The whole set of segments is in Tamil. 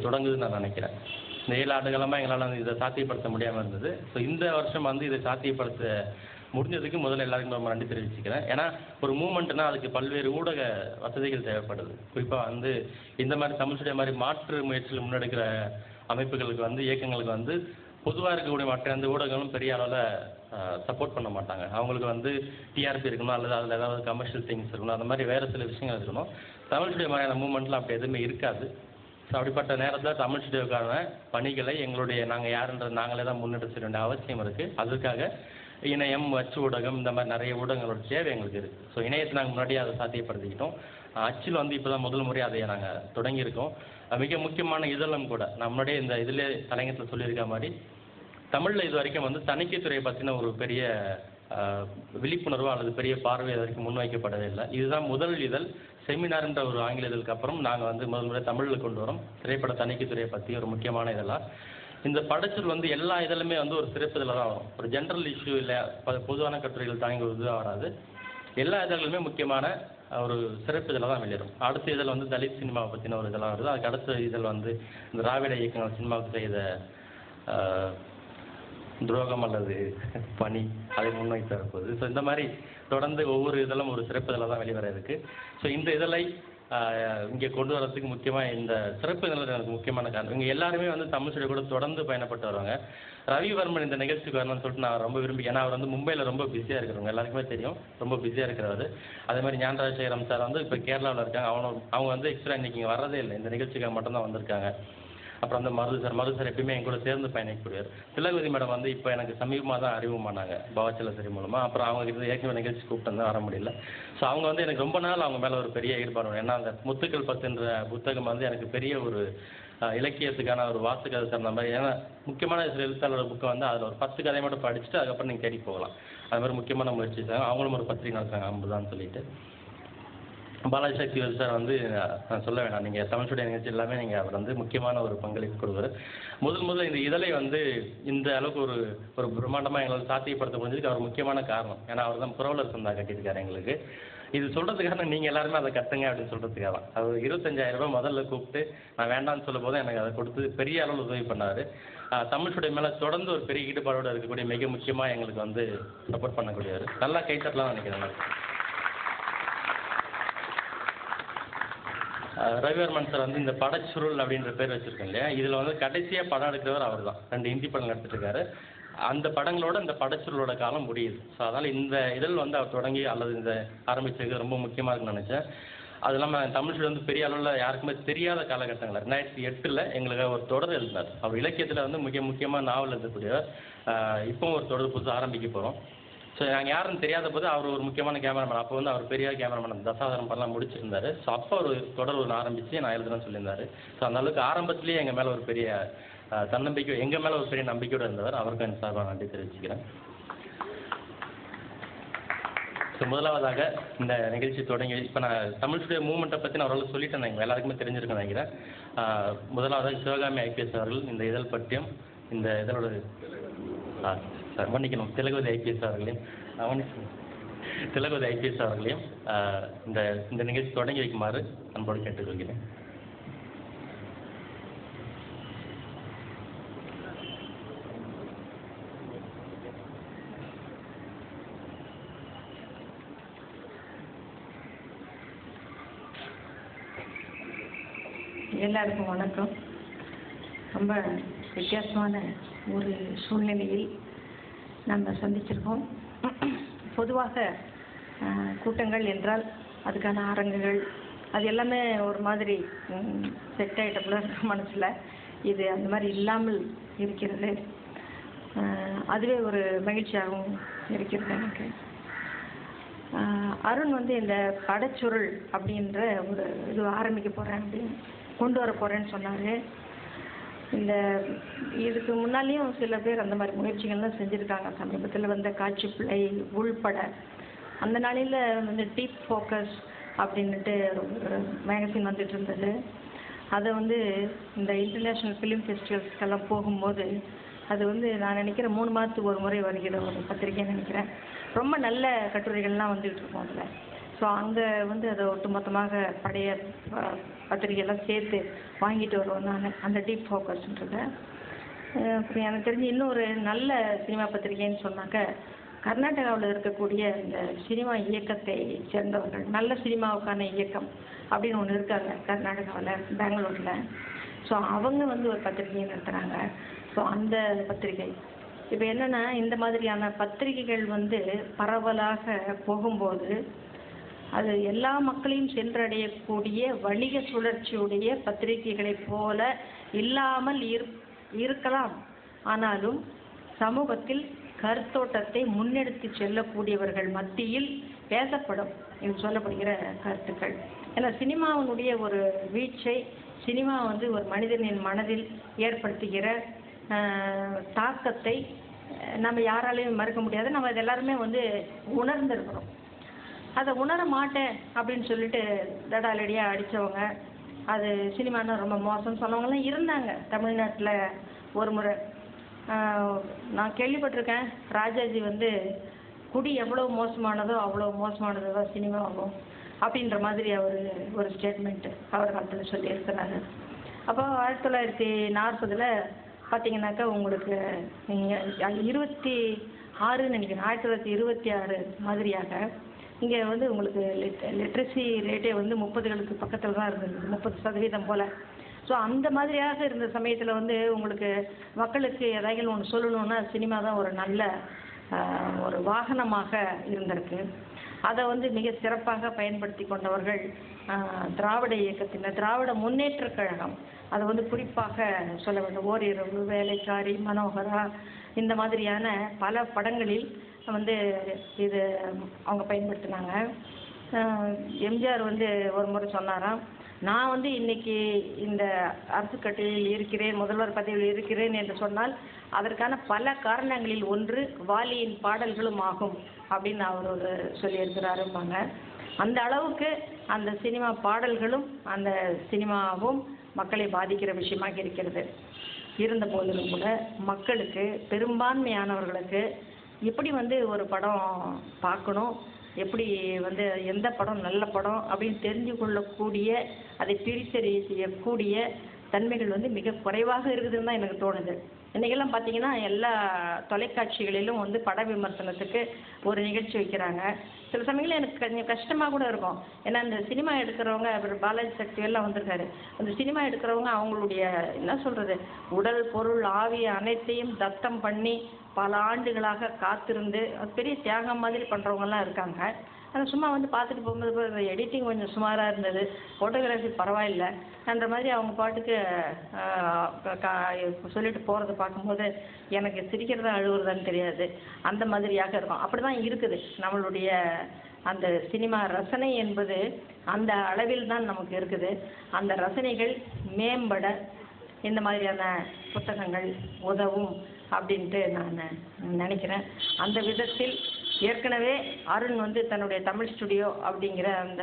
தொடங்குதுன்னு நான் நினைக்கிறேன். இந்த 7 ஆண்டுகாலமாக எங்களால் இதை சாத்தியப்படுத்த முடியாமல் இருந்தது. ஸோ இந்த வருஷம் இதை சாத்தியப்படுத்த முடிஞ்சதுக்கு முதல்ல எல்லாருக்கும் ரொம்ப நன்றி தெரிவிச்சுக்கிறேன். ஏன்னா ஒரு மூமெண்ட்னா அதுக்கு பல்வேறு ஊடக வசதிகள் தேவைப்படுது. குறிப்பாக இந்த மாதிரி தமிழ் ஸ்டுடியோ மாதிரி மாற்று முயற்சியில் முன்னெடுக்கிற அமைப்புகளுக்கு இயக்கங்களுக்கு பொதுவாக இருக்கக்கூடிய மற்ற எந்த ஊடகங்களும் பெரிய அளவில் சப்போர்ட் பண்ண மாட்டாங்க. அவங்களுக்கு டிஆர்பி இருக்கணும், அல்லது அதில் ஏதாவது கமர்ஷியல் திங்ஸ் இருக்கணும், அந்த மாதிரி வேறு சில விஷயங்கள் இருக்கணும். தமிழ் ஸ்டுடியோ மாதிரியான மூமெண்ட்லாம் அப்படி எதுவுமே இருக்காது. ஸோ அப்படிப்பட்ட நேரத்தில் தமிழ் ஸ்டுடியோக்கான பணிகளை நாங்கள் யாருன்றது நாங்களே தான் முன்னெடுக்க வேண்டிய அவசியம் இருக்குது. அதுக்காக இணையம், அச்சு ஊடகம், இந்த மாதிரி நிறைய ஊடகங்களோட தேவை எங்களுக்கு இருக்குது. ஸோ இணையத்தை நாங்கள் முன்னாடியே அதை சாத்தியப்படுத்திக்கிட்டோம். அச்சில் இப்போ தான் முதல் முறையாக அதை நாங்கள் தொடங்கியிருக்கோம். மிக முக்கியமான இதழும் கூட. நான் முன்னாடியே இந்த இதிலே தலையங்கத்தில் சொல்லியிருக்க மாதிரி தமிழில் இது வரைக்கும் தணிக்கைத்துறையை பற்றின ஒரு பெரிய விழிப்புணர்வு அல்லது பெரிய பார்வை இது வரைக்கும் முன்வைக்கப்படவே இல்லை. இதுதான் முதல் இதழ். செமினார்ன்ற ஒரு ஆங்கில இதழுக்கு அப்புறம் நாங்கள் முதல் முறை தமிழில் கொண்டு வரோம் திரைப்பட தணிக்கைத்துறையை பற்றி ஒரு முக்கியமான இதழாக. இந்த படைச்சொல் எல்லா இதழுமே ஒரு சிறப்பு இதில் தான் வரும். ஒரு ஜென்ரல் இஷ்யூ இல்லை, பொதுவான கட்டுரைகள் தாங்கி ஒரு இதாக வராது. எல்லா இதழ்களுமே முக்கியமான ஒரு சிறப்பு இதில் தான் வெளியிடும். அடுத்த இதழ் தலித் சினிமாவை பற்றின ஒரு இதெல்லாம் வருது. அதுக்கு அடுத்த இதழ் திராவிட இயக்கங்கள் சினிமாவுக்கு செய்த துரோகம் அல்லது பணி அதை முன்வைத்து தரப்போகுது. ஸோ இந்த மாதிரி தொடர்ந்து ஒவ்வொரு இதழும் ஒரு சிறப்பு இதழாக தான் வெளிவர இருக்குது. ஸோ இந்த இதழை இங்கே கொண்டு வரதுக்கு முக்கியமாக இந்த சிறப்பு இதழ் எனக்கு முக்கியமான காரணம். இங்கே எல்லாருமே தமிழ் ஸ்டுடியோ கூட தொடர்ந்து பயணப்பட்டு வருவாங்க. ரவிவர்மன் இந்த நிகழ்ச்சிக்கு வரணும்னு சொல்லிட்டு நான் ரொம்ப விரும்பி, ஏன்னா அவர் மும்பையில் ரொம்ப பிஸியாக இருக்கிறவங்க எல்லாருக்குமே தெரியும், ரொம்ப பிஸியாக இருக்கிறவர். அதே மாதிரி ஞானராஜசேகரம் சார் இப்போ கேரளாவில் இருக்காங்க. அவங்க ஆக்சுவலாக இன்றைக்கி இங்கே வரதே இல்லை, இந்த நிகழ்ச்சிக்காக மட்டும்தான் வந்திருக்காங்க. அப்புறம் மருது சார் எப்பயுமே என் கூட சேர்ந்து பயணிக்கக்கூடியவர். திலகவதி மேடம் இப்போ எனக்கு சமீபமாக தான் அறிமுகமானாங்க பவாச்சலசரி மூலமாக. அப்புறம் அவங்க ஏற்கனவே நிகழ்ச்சி கூப்பிட்டு வர முடியல. ஸோ அவங்க எனக்கு ரொம்ப நாள் அவங்க மேலே ஒரு பெரிய ஈடுபாடு. ஏன்னா அந்த முத்துக்கள் 10 புத்தகம் எனக்கு பெரிய ஒரு இலக்கியத்துக்கான ஒரு வாசகத்தை தகுந்த மாதிரி. ஏன்னா முக்கியமான சில எழுத்தாளர் புக்கை அதில் ஒரு 10 கதையை மட்டும் படிச்சுட்டு அதுக்கப்புறம் நீங்கள் தேடி போகலாம். அது மாதிரி முக்கியமான முயற்சி செய்வாங்க. அவங்களும் ஒரு பத்திரிகை நடத்துகிறாங்க அம்புதான்னு சொல்லிட்டு. பாலாஜி சக்திவேல் சார் நான் சொல்ல வேண்டாம், நீங்கள் தமிழ் ஸ்டுடியோ நிகழ்ச்சி எல்லாமே நீங்கள் அவர் முக்கியமான ஒரு பங்களிப்பு கொடுக்குறாரு. முதல்ல இந்த இதழை இந்த அளவுக்கு ஒரு பிரம்மாண்டமாக எங்களால் சாத்தியப்படுத்த முடிஞ்சதுக்கு அவர் முக்கியமான காரணம். ஏன்னா அவர் தான் புரவலர் சந்தா கட்டியிருக்காரு எங்களுக்கு. இது சொல்கிறதுக்காக நீங்கள் எல்லாருமே அதை கட்டுங்க அப்படின்னு சொல்கிறதுக்காக தான். அவர் 25,000 ரூபாய் முதல்ல கூப்பிட்டு நான் வேண்டாம்னு சொல்லும் போது எனக்கு அதை கொடுத்து பெரிய அளவில் உதவி பண்ணார். தமிழ் ஸ்டுடியோ மேலே தொடர்ந்து ஒரு பெரிய ஈடுபாடோடு இருக்கக்கூடிய மிக முக்கியமாக எங்களுக்கு சப்போர்ட் பண்ணக்கூடியவர். நல்லா கைத்தட்டலாம் நினைக்கிறேன். ரவிவர்மன் சார் இந்த படச்சுருள் அப்படின்ற பேர் வச்சுருக்கேன் இல்லையா, இதில் கடைசியாக படம் எடுக்கிறவர் அவர் தான். 2 ஹிந்தி படங்கள் எடுத்துகிட்டு அந்த படங்களோட இந்த படச்சுருளோட காலம் முடியுது. ஸோ அதனால் இந்த இதழ் அவர் தொடங்கி அல்லது இந்த ஆரம்பிச்சது ரொம்ப முக்கியமாக இருக்குன்னு நினச்சேன். அது இல்லாமல் தமிழ் ஸ்டுடியோ பெரிய அளவில் யாருக்குமே தெரியாத காலகட்டங்கள் 2008 எங்களுக்கு ஒரு தொடர் எழுதினார். அவர் இலக்கியத்தில் மிக முக்கியமாக நாவல் எழுதக்கூடியவர். இப்போவும் ஒரு தொடர் புதுசாக ஆரம்பிக்க போகிறோம். ஸோ நாங்கள் யாருன்னு தெரியாத போது அவர் ஒரு முக்கியமான கேமராமேன். அப்போ அவர் பெரிய கேமராமேன் தசாவதாரம் படம்லாம் முடிச்சிருந்தார். ஸோ அப்போ ஒரு தொடர் ஆரம்பித்து நான் எழுதுறேன்னு சொல்லியிருந்தார். ஸோ அந்த அளவுக்கு ஆரம்பத்திலேயே எங்கள் மேலே ஒரு பெரிய தன்னம்பிக்கை, எங்கள் மேலே ஒரு பெரிய நம்பிக்கையோடு இருந்தவர். அவருக்கும் என் சார்பாக நன்றி தெரிவிச்சுக்கிறேன். ஸோ முதலாவதாக இந்த நிகழ்ச்சி தொடங்கி இப்போ நான் தமிழ் ஸ்டுடியோ மூவ்மெண்ட்டை பற்றி நான் ஓரளவு சொல்லிட்டேன். எங்கள் எல்லாருக்குமே தெரிஞ்சிருக்கேன் நினைக்கிறேன். முதலாவதாக சிவகாமி ஐபிஎஸ் அவர்கள் இந்த இதழ் பற்றியும் இந்த இதழோட சார் மன்னிக்கணும் திலகவதி ஐபிஎஸ் அவர்களையும் இந்த நிகழ்ச்சி தொடங்கி வைக்குமாறு அன்போடு கேட்டுக்கொள்கிறேன். எல்லாருக்கும் வணக்கம். ரொம்ப வித்தியாசமான ஒரு சூழ்நிலையில் நம்ம சந்திச்சிருக்கோம். பொதுவாக கூட்டங்கள் என்றால் அதுக்கான அரங்குகள் அது எல்லாமே ஒரு மாதிரி செட் ஆகிட்ட போல மனசில். இது அந்த மாதிரி இல்லாமல் இருக்கிறது. அதுவே ஒரு மகிழ்ச்சியாகவும் இருக்கிறது எனக்கு. அருண் இந்த படச்சுருள் அப்படின்ற ஒரு இது ஆரம்பிக்க போகிறேன் அப்படின்னு கொண்டு வர போகிறேன்னு சொன்னார். இதுக்கு முன்னாலேயும் சில பேர் அந்த மாதிரி முயற்சிகள்லாம் செஞ்சுருக்காங்க. சமீபத்தில் வந்த காட்சி பிள்ளை உள்பட அந்த நாளையில் டீப் ஃபோக்கஸ் அப்படின்ட்டு ஒரு மேகசின் வந்துட்டு இருந்தது. அதை இந்த இன்டர்நேஷ்னல் ஃபிலிம் ஃபெஸ்டிவல்ஸ்க்கெல்லாம் போகும்போது அது நான் நினைக்கிறேன் 3 மாதத்துக்கு ஒரு முறை வருகிற ஒரு பத்திரிக்கைன்னு நினைக்கிறேன். ரொம்ப நல்ல கட்டுரைகள்லாம் வந்துகிட்டு இருக்கோம். அதில் ஸோ அங்கே வந்து அதை ஒட்டுமொத்தமாக பழைய பத்திரிகையெல்லாம் சேர்த்து வாங்கிட்டு வருவேன் நான், அந்த டீப் ஃபோக்கஸ்ன்றதை. அப்புறம் எனக்கு தெரிஞ்சு இன்னொரு நல்ல சினிமா பத்திரிகைன்னு சொன்னாக்க, கர்நாடகாவில் இருக்கக்கூடிய இந்த சினிமா இயக்கத்தை சேர்ந்தவர்கள், நல்ல சினிமாவுக்கான இயக்கம் அப்படின்னு ஒன்று இருக்காங்க கர்நாடகாவில், பெங்களூரில். ஸோ அவங்க வந்து ஒரு பத்திரிகையை நடத்துகிறாங்க. ஸோ அந்த பத்திரிகை இப்போ என்னென்னா, இந்த மாதிரியான பத்திரிகைகள் வந்து பரவலாக போகும்போது அது எல்லா மக்களையும் சென்றடையக்கூடிய வணிக சுழற்சியுடைய பத்திரிகைகளைப் போல இல்லாமல் இருக்கலாம். ஆனாலும் சமூகத்தில் கருத்தோட்டத்தை முன்னெடுத்து செல்லக்கூடியவர்கள் மத்தியில் பேசப்படும் இது சொல்லப்படுகிற கருத்துக்கள். ஏன்னா சினிமாவினுடைய ஒரு வீச்சை, சினிமா வந்து ஒரு மனிதனின் மனதில் ஏற்படுத்துகிற தாக்கத்தை நம்ம யாராலையும் மறுக்க முடியாது. நம்ம இது எல்லாருமே வந்து உணர்ந்துருக்கிறோம். அதை உணர மாட்டேன் அப்படின்னு சொல்லிட்டு தடாலடியாக அடித்தவங்க, அது சினிமானா ரொம்ப மோசம்னு சொன்னவங்களாம் இருந்தாங்க தமிழ்நாட்டில். ஒரு முறை நான் கேள்விப்பட்டிருக்கேன், ராஜாஜி வந்து குடி எவ்வளோ மோசமானதோ அவ்வளோ மோசமானது தான் சினிமாவும் அப்படின்ற மாதிரி அவர் ஒரு ஸ்டேட்மெண்ட்டு அவர் காலத்தில் சொல்லியிருக்கிறாரு. அப்போ 1940 பார்த்தீங்கன்னாக்கா உங்களுக்கு 26 நினைக்கிறேன், 1926 மாதிரியாக இங்கே வந்து உங்களுக்கு லிட்ரஸி ரேட்டே வந்து 30களுக்கு பக்கத்தில் தான் இருந்தது, 30% போல். ஸோ அந்த மாதிரியாக இருந்த சமயத்தில் வந்து உங்களுக்கு மக்களுக்கு ஏதாவது ஒன்று சொல்லணுன்னா சினிமா தான் ஒரு நல்ல ஒரு வாகனமாக இருந்திருக்கு. அதை வந்து மிக சிறப்பாக பயன்படுத்தி கொண்டவர்கள் திராவிட இயக்கத்தினர், திராவிட முன்னேற்ற கழகம். அதை வந்து குறிப்பாக சொல்ல வேண்டும். ஓரிரவு, வேலைக்காரி, மனோகரா, இந்த மாதிரியான பல படங்களில் வந்து இது அவங்க பயன்படுத்தினாங்க. எம்ஜிஆர் வந்து ஒரு முறை சொன்னாராம், நான் வந்து இன்னைக்கு இந்த அரசு கட்சியில் இருக்கிறேன், முதல்வர் பதவியில் இருக்கிறேன் என்று சொன்னால் அதற்கான பல காரணங்களில் ஒன்று வாலியின் பாடல்களும் ஆகும் அப்படின்னு அவர் ஒரு சொல்லியிருக்கிறாருப்பாங்க. அந்த அளவுக்கு அந்த சினிமா பாடல்களும் அந்த சினிமாவும் மக்களை பாதிக்கிற விஷயமாக இருக்கிறது. இருந்த போதிலும் கூட மக்களுக்கு, பெரும்பான்மையானவர்களுக்கு எப்படி வந்து ஒரு படம் பார்க்கணும், எப்படி வந்து எந்த படம் நல்ல படம் அப்படின்னு தெரிஞ்சு கொள்ளக்கூடிய, அதை பிரித்தறிய செய்யக்கூடிய தன்மைகள் வந்து மிக குறைவாக இருக்குதுன்னு தான் எனக்கு தோணுது. இன்றைக்கெல்லாம் பார்த்தீங்கன்னா எல்லா தொலைக்காட்சிகளிலும் வந்து பட விமர்சனத்துக்கு ஒரு நிகழ்ச்சி வைக்கிறாங்க. சில சமயங்களில் எனக்கு கொஞ்சம் கஷ்டமாக கூட இருக்கும். ஏன்னா இந்த சினிமா எடுக்கிறவங்க, அப்புறம் பாலாஜி சக்தி எல்லாம் வந்திருக்காரு, அந்த சினிமா எடுக்கிறவங்க அவங்களுடைய என்ன சொல்கிறது, உடல் பொருள் ஆவி அனைத்தையும் தத்தம் பண்ணி பல ஆண்டுகளாக காத்திருந்து பெரிய தியாகம் மாதிரி பண்ணுறவங்கலாம் இருக்காங்க. ஆனால் சும்மா வந்து பார்த்துட்டு போகும்போது எடிட்டிங் கொஞ்சம் சுமாராக இருந்தது, ஃபோட்டோகிராஃபி பரவாயில்லை அந்த மாதிரி அவங்க பாட்டுக்கு சொல்லிட்டு போகிறத பார்க்கும்போது எனக்கு சிரிக்கிறதா அழுகுறதான்னு தெரியாது, அந்த மாதிரியாக இருக்கும். அப்படி தான் இருக்குது நம்மளுடைய அந்த சினிமா ரசனை என்பது, அந்த அளவில் தான் நமக்கு இருக்குது. அந்த ரசனைகள் மேம்பட இந்த மாதிரியான புத்தகங்கள் உதவும் அப்படின்ட்டு நான் நினைக்கிறேன். அந்த விதத்தில் ஏற்கனவே அருண் வந்து தன்னுடைய தமிழ் ஸ்டுடியோ அப்படிங்கிற அந்த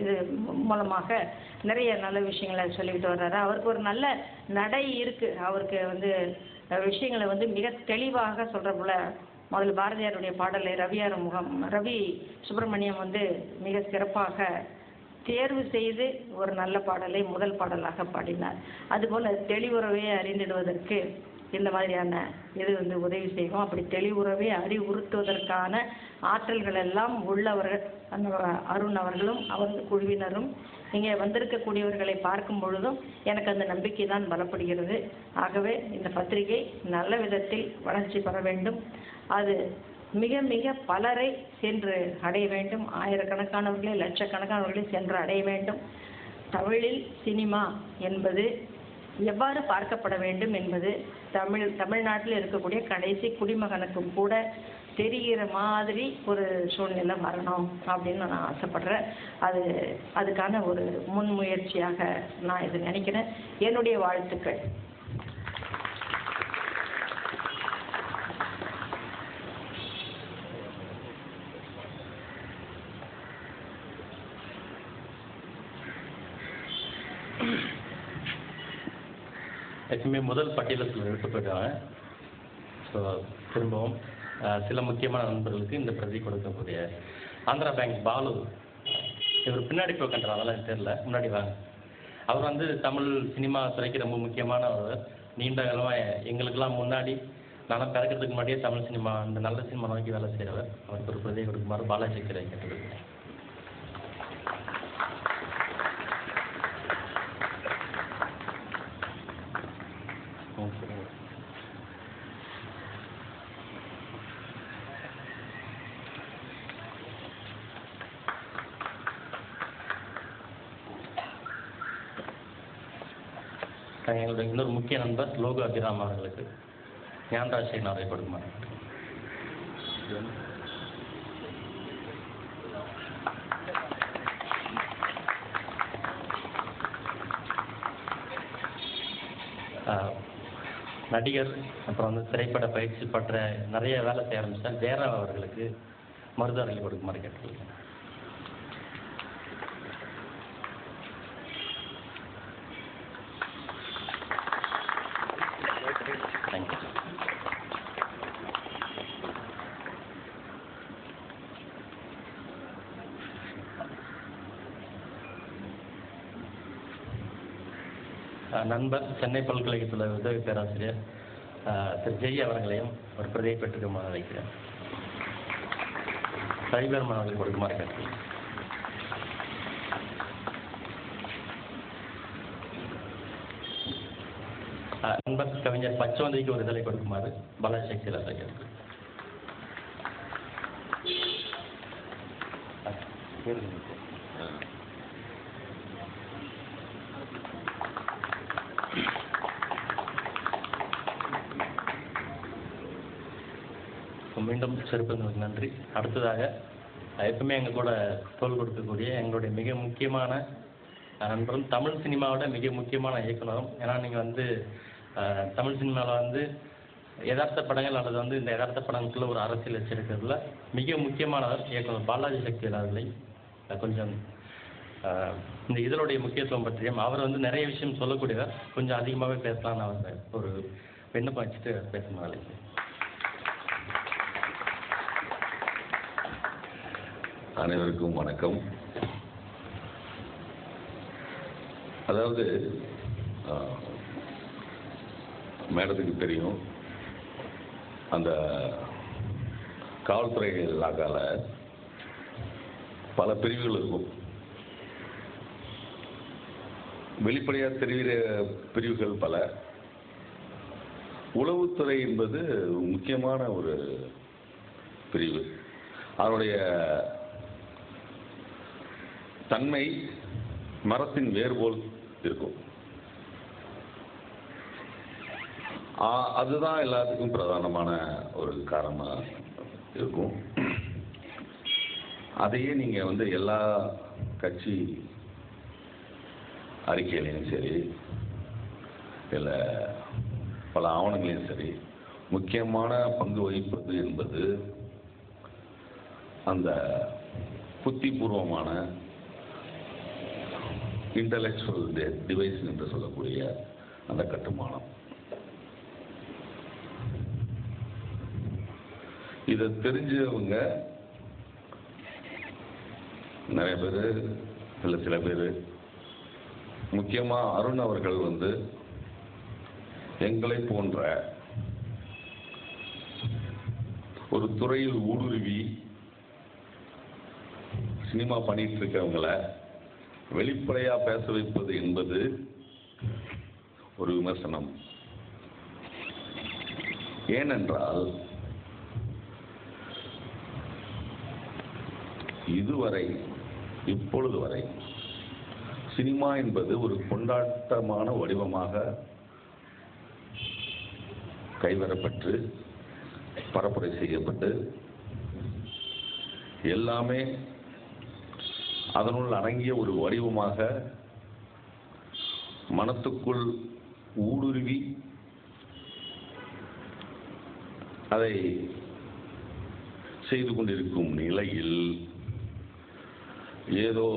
இது மூலமாக நிறைய நல்ல விஷயங்களை சொல்லிக்கிட்டு வர்றாரு. அவருக்கு ஒரு நல்ல நடை இருக்குது. அவருக்கு வந்து விஷயங்களை வந்து மிக தெளிவாக சொல்கிற போல, முதல்ல பாரதியாருடைய பாடலை ரவி சுப்பிரமணியம் வந்து மிக சிறப்பாக தேர்வு செய்து ஒரு நல்ல பாடலை முதல் பாடலாக பாடினார். அதுபோல் தெளிவுறவே அறிந்திடுவதற்கு இந்த மாதிரியான இது வந்து உதவி செய்யும். அப்படி தெளிவுறவே அறிவுறுத்துவதற்கான ஆற்றல்கள் எல்லாம் உள்ளவர்கள் அருண் அவர்களும் அவர்கள் குழுவினரும். இங்கே வந்திருக்கக்கூடியவர்களை பார்க்கும் பொழுதும் எனக்கு அந்த நம்பிக்கை தான் பலப்படுகிறது. ஆகவே இந்த பத்திரிகை நல்ல விதத்தில் வளர்ச்சி பெற வேண்டும். அது மிக மிக பலரை சென்று அடைய வேண்டும். ஆயிரக்கணக்கானவர்களை, லட்சக்கணக்கானவர்களை சென்று அடைய வேண்டும். தமிழில் சினிமா என்பது எவ்வாறு பார்க்கப்பட வேண்டும் என்பது தமிழ்நாட்டில் இருக்கக்கூடிய கடைசி குடிமகனுக்கும் கூட தெரிகிற மாதிரி ஒரு சூழ்நிலை வரணும் அப்படின்னு நான் ஆசைப்படுறேன். அதுக்கான ஒரு முன்முயற்சியாக நான் இது நினைக்கிறேன். என்னுடைய வாழ்த்துக்கள். எப்பவுமே முதல் பட்டியலில் விட்டு போயிட்டாங்க. ஸோ திரும்பவும் சில முக்கியமான நண்பர்களுக்கு இந்த பிரதி கொடுக்கக்கூடிய ஆந்திரா பேங்க் பாலு இவர் பின்னாடி போய் உட்காந்துரு, அதெல்லாம் எனக்கு தெரியல, முன்னாடி வாங்க. அவர் வந்து தமிழ் சினிமா துறைக்கு ரொம்ப முக்கியமான ஒரு நீண்ட காலமாக எங்களுக்கெல்லாம் முன்னாடி நான் பிறக்கிறதுக்கு முன்னாடியே தமிழ் சினிமா அந்த நல்ல சினிமா நோக்கி வேலை செய்கிறவர். அவருக்கு ஒரு பிரதியை கொடுக்குமாறு பாலாஜி கிரை கேட்டுருக்கேன். எங்களுடைய இன்னொரு முக்கிய நண்பர் லோகு அபிராம் அவர்களுக்கு ஞானராஜ் அவரை கொடுக்குமாறு. நடிகர் அப்புறம் வந்து திரைப்பட பயிற்சி பற்ற நிறைய வேலை செய்ய ஆரம்பித்தார் ஜெயராம் அவர்களுக்கு மருத்துவர்கள் கொடுக்குமாறு கேட்டுருக்கேன். தேங்க்யூ. நண்பர் சென்னை பல்கலைக்கழகத்தில் உதவி பேராசிரியர் திரு ஜெய் அவர்களையும் ஒரு பிரதியை பெற்றுக்குமாறு அழைக்கிறேன். சைபர்மன் அவர்கள் கொடுக்குமாறு கேட்கிறேன். நண்பர் கவிஞர் பச்சவந்திக்கு ஒரு இதழை கொடுக்குமாறு பாலாஜி சக்திராஜை கேட்கிறேன். மீண்டும் சிறப்புங்களுக்கு நன்றி. அடுத்ததாக எப்பவுமே எங்கள் கூட தோல் கொடுக்கக்கூடிய எங்களுடைய மிக முக்கியமான நண்பரும் தமிழ் சினிமாவோட மிக முக்கியமான இயக்குனரும். ஏன்னா நீங்கள் வந்து தமிழ் சினிமாவில் வந்து யதார்த்த படங்கள் அல்லது வந்து இந்த யதார்த்த படங்களுக்குள்ள ஒரு அரசியல் வச்சிருக்கிறதுல மிக முக்கியமானவர் இயக்குனர் பாலாஜி சக்தி அவர்களை கொஞ்சம் இந்த இதனுடைய முக்கியத்துவம் பற்றியும் அவர் வந்து நிறைய விஷயம் சொல்லக்கூடியவர், கொஞ்சம் அதிகமாகவே பேசலாம்னு அவர் ஒரு விண்ணப்பம் வச்சுட்டு பேசணும் நாளைக்கு. அனைவருக்கும் வணக்கம். அதாவது மேடத்துக்கு தெரியும், அந்த காவல்துறை இலாக்கால பல பிரிவுகள் இருக்கும். வெளிப்படையாக தெரிகிற பிரிவுகள் பல. உளவுத்துறை என்பது முக்கியமான ஒரு பிரிவு. அதனுடைய தன்மை மரத்தின் வேர் போல் இருக்கும். அதுதான் எல்லாத்துக்கும் பிரதானமான ஒரு காரணமாக இருக்கும். அதையே நீங்கள் வந்து எல்லா கட்சி அறிக்கையிலையும் சரி, இல்லை பல ஆவணங்களையும் சரி, முக்கியமான பங்கு வகிப்பது என்பது அந்த புத்திபூர்வமான இன்டலெக்சுவல் டிவைஸ் என்று சொல்லக்கூடிய அந்த கட்டுமானம். இதை தெரிஞ்சவங்க நிறைய பேர், இல்லை சில பேர், முக்கியமாக அருண் அவர்கள் வந்து எங்களை போன்ற ஒரு துறையில் ஊடுருவி சினிமா பண்ணிட்டு இருக்கவங்களை வெளிப்படையாக பேச வைப்பது என்பது ஒரு விமர்சனம். ஏனென்றால் இதுவரை, இப்பொழுது வரை சினிமா என்பது ஒரு கொண்டாட்டமான வடிவமாக கைவரப்பட்டு பரப்புரை செய்யப்பட்டு எல்லாமே அதனுள் அடங்கிய ஒரு வடிவமாக மனத்துக்குள் ஊடுருவி அதை செய்து கொண்டிருக்கும் நிலையில் ஏதோ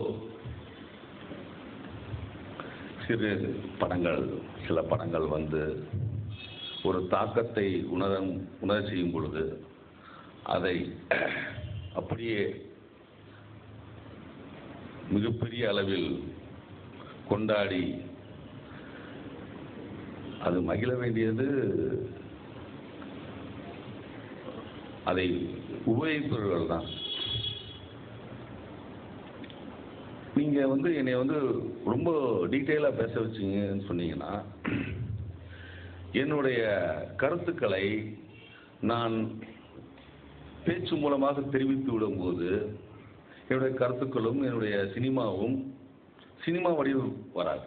சில படங்கள் வந்து ஒரு தாக்கத்தை உணர செய்யும் பொழுது அதை அப்படியே மிகப்பெரிய அளவில் கொண்டாடி அது மகிழ வேண்டியது அதை உபயோகிப்பவர்கள் தான். நீங்க என்னை ரொம்ப டீட்டெயிலா பேச வச்சீங்கன்னு சொன்னீங்கன்னா, என்னுடைய கருத்துக்களை நான் பேச்சு மூலமாக தெரிவித்து விடும்போது என்னுடைய கருத்துக்களும் என்னுடைய சினிமாவும் சினிமா வடிவில் வராது.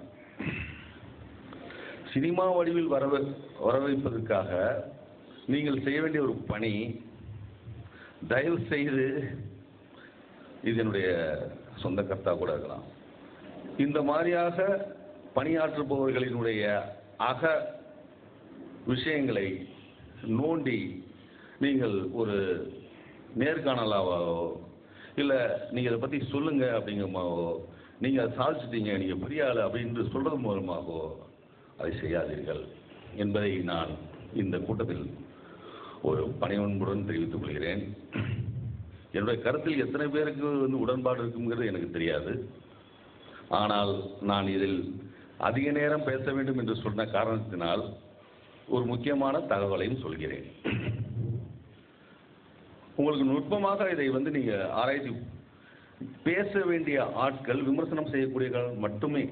சினிமா வடிவில் வர வைப்பதற்காக நீங்கள் செய்ய வேண்டிய ஒரு பணி, தயவு செய்து, இது என்னுடைய சொந்த கர்த்தா கூட இருக்கலாம், இந்த மாதிரியாக பணியாற்றுபவர்களினுடைய அக விஷயங்களை நோண்டி நீங்கள் ஒரு நேர்காணலாவோ இல்லை நீங்கள் இதை பற்றி சொல்லுங்க அப்படிங்கமாவோ, நீங்கள் அதை சாதிச்சிட்டீங்க, நீங்கள் பெரிய ஆள் அப்படின்னு சொல்றது மூலமாகவோ அதை செய்யாதீர்கள் என்பதை நான் இந்த கூட்டத்தில் ஒரு பணிவன்புடன் தெரிவித்துக் கொள்கிறேன். என்னுடைய கருத்தில் எத்தனை பேருக்கு உடன்பாடு இருக்குங்கிறது எனக்கு தெரியாது. ஆனால் நான் இதில் அதிக நேரம் பேச வேண்டும் என்று சொன்ன காரணத்தினால் ஒரு முக்கியமான தகவலையும் சொல்கிறேன். உங்களுக்கு நுட்பமாக இதை நீங்க ஆராய்ச்சி பேச வேண்டிய ஆட்கள், விமர்சனம் செய்யக்கூடியவர்கள் மட்டுமே,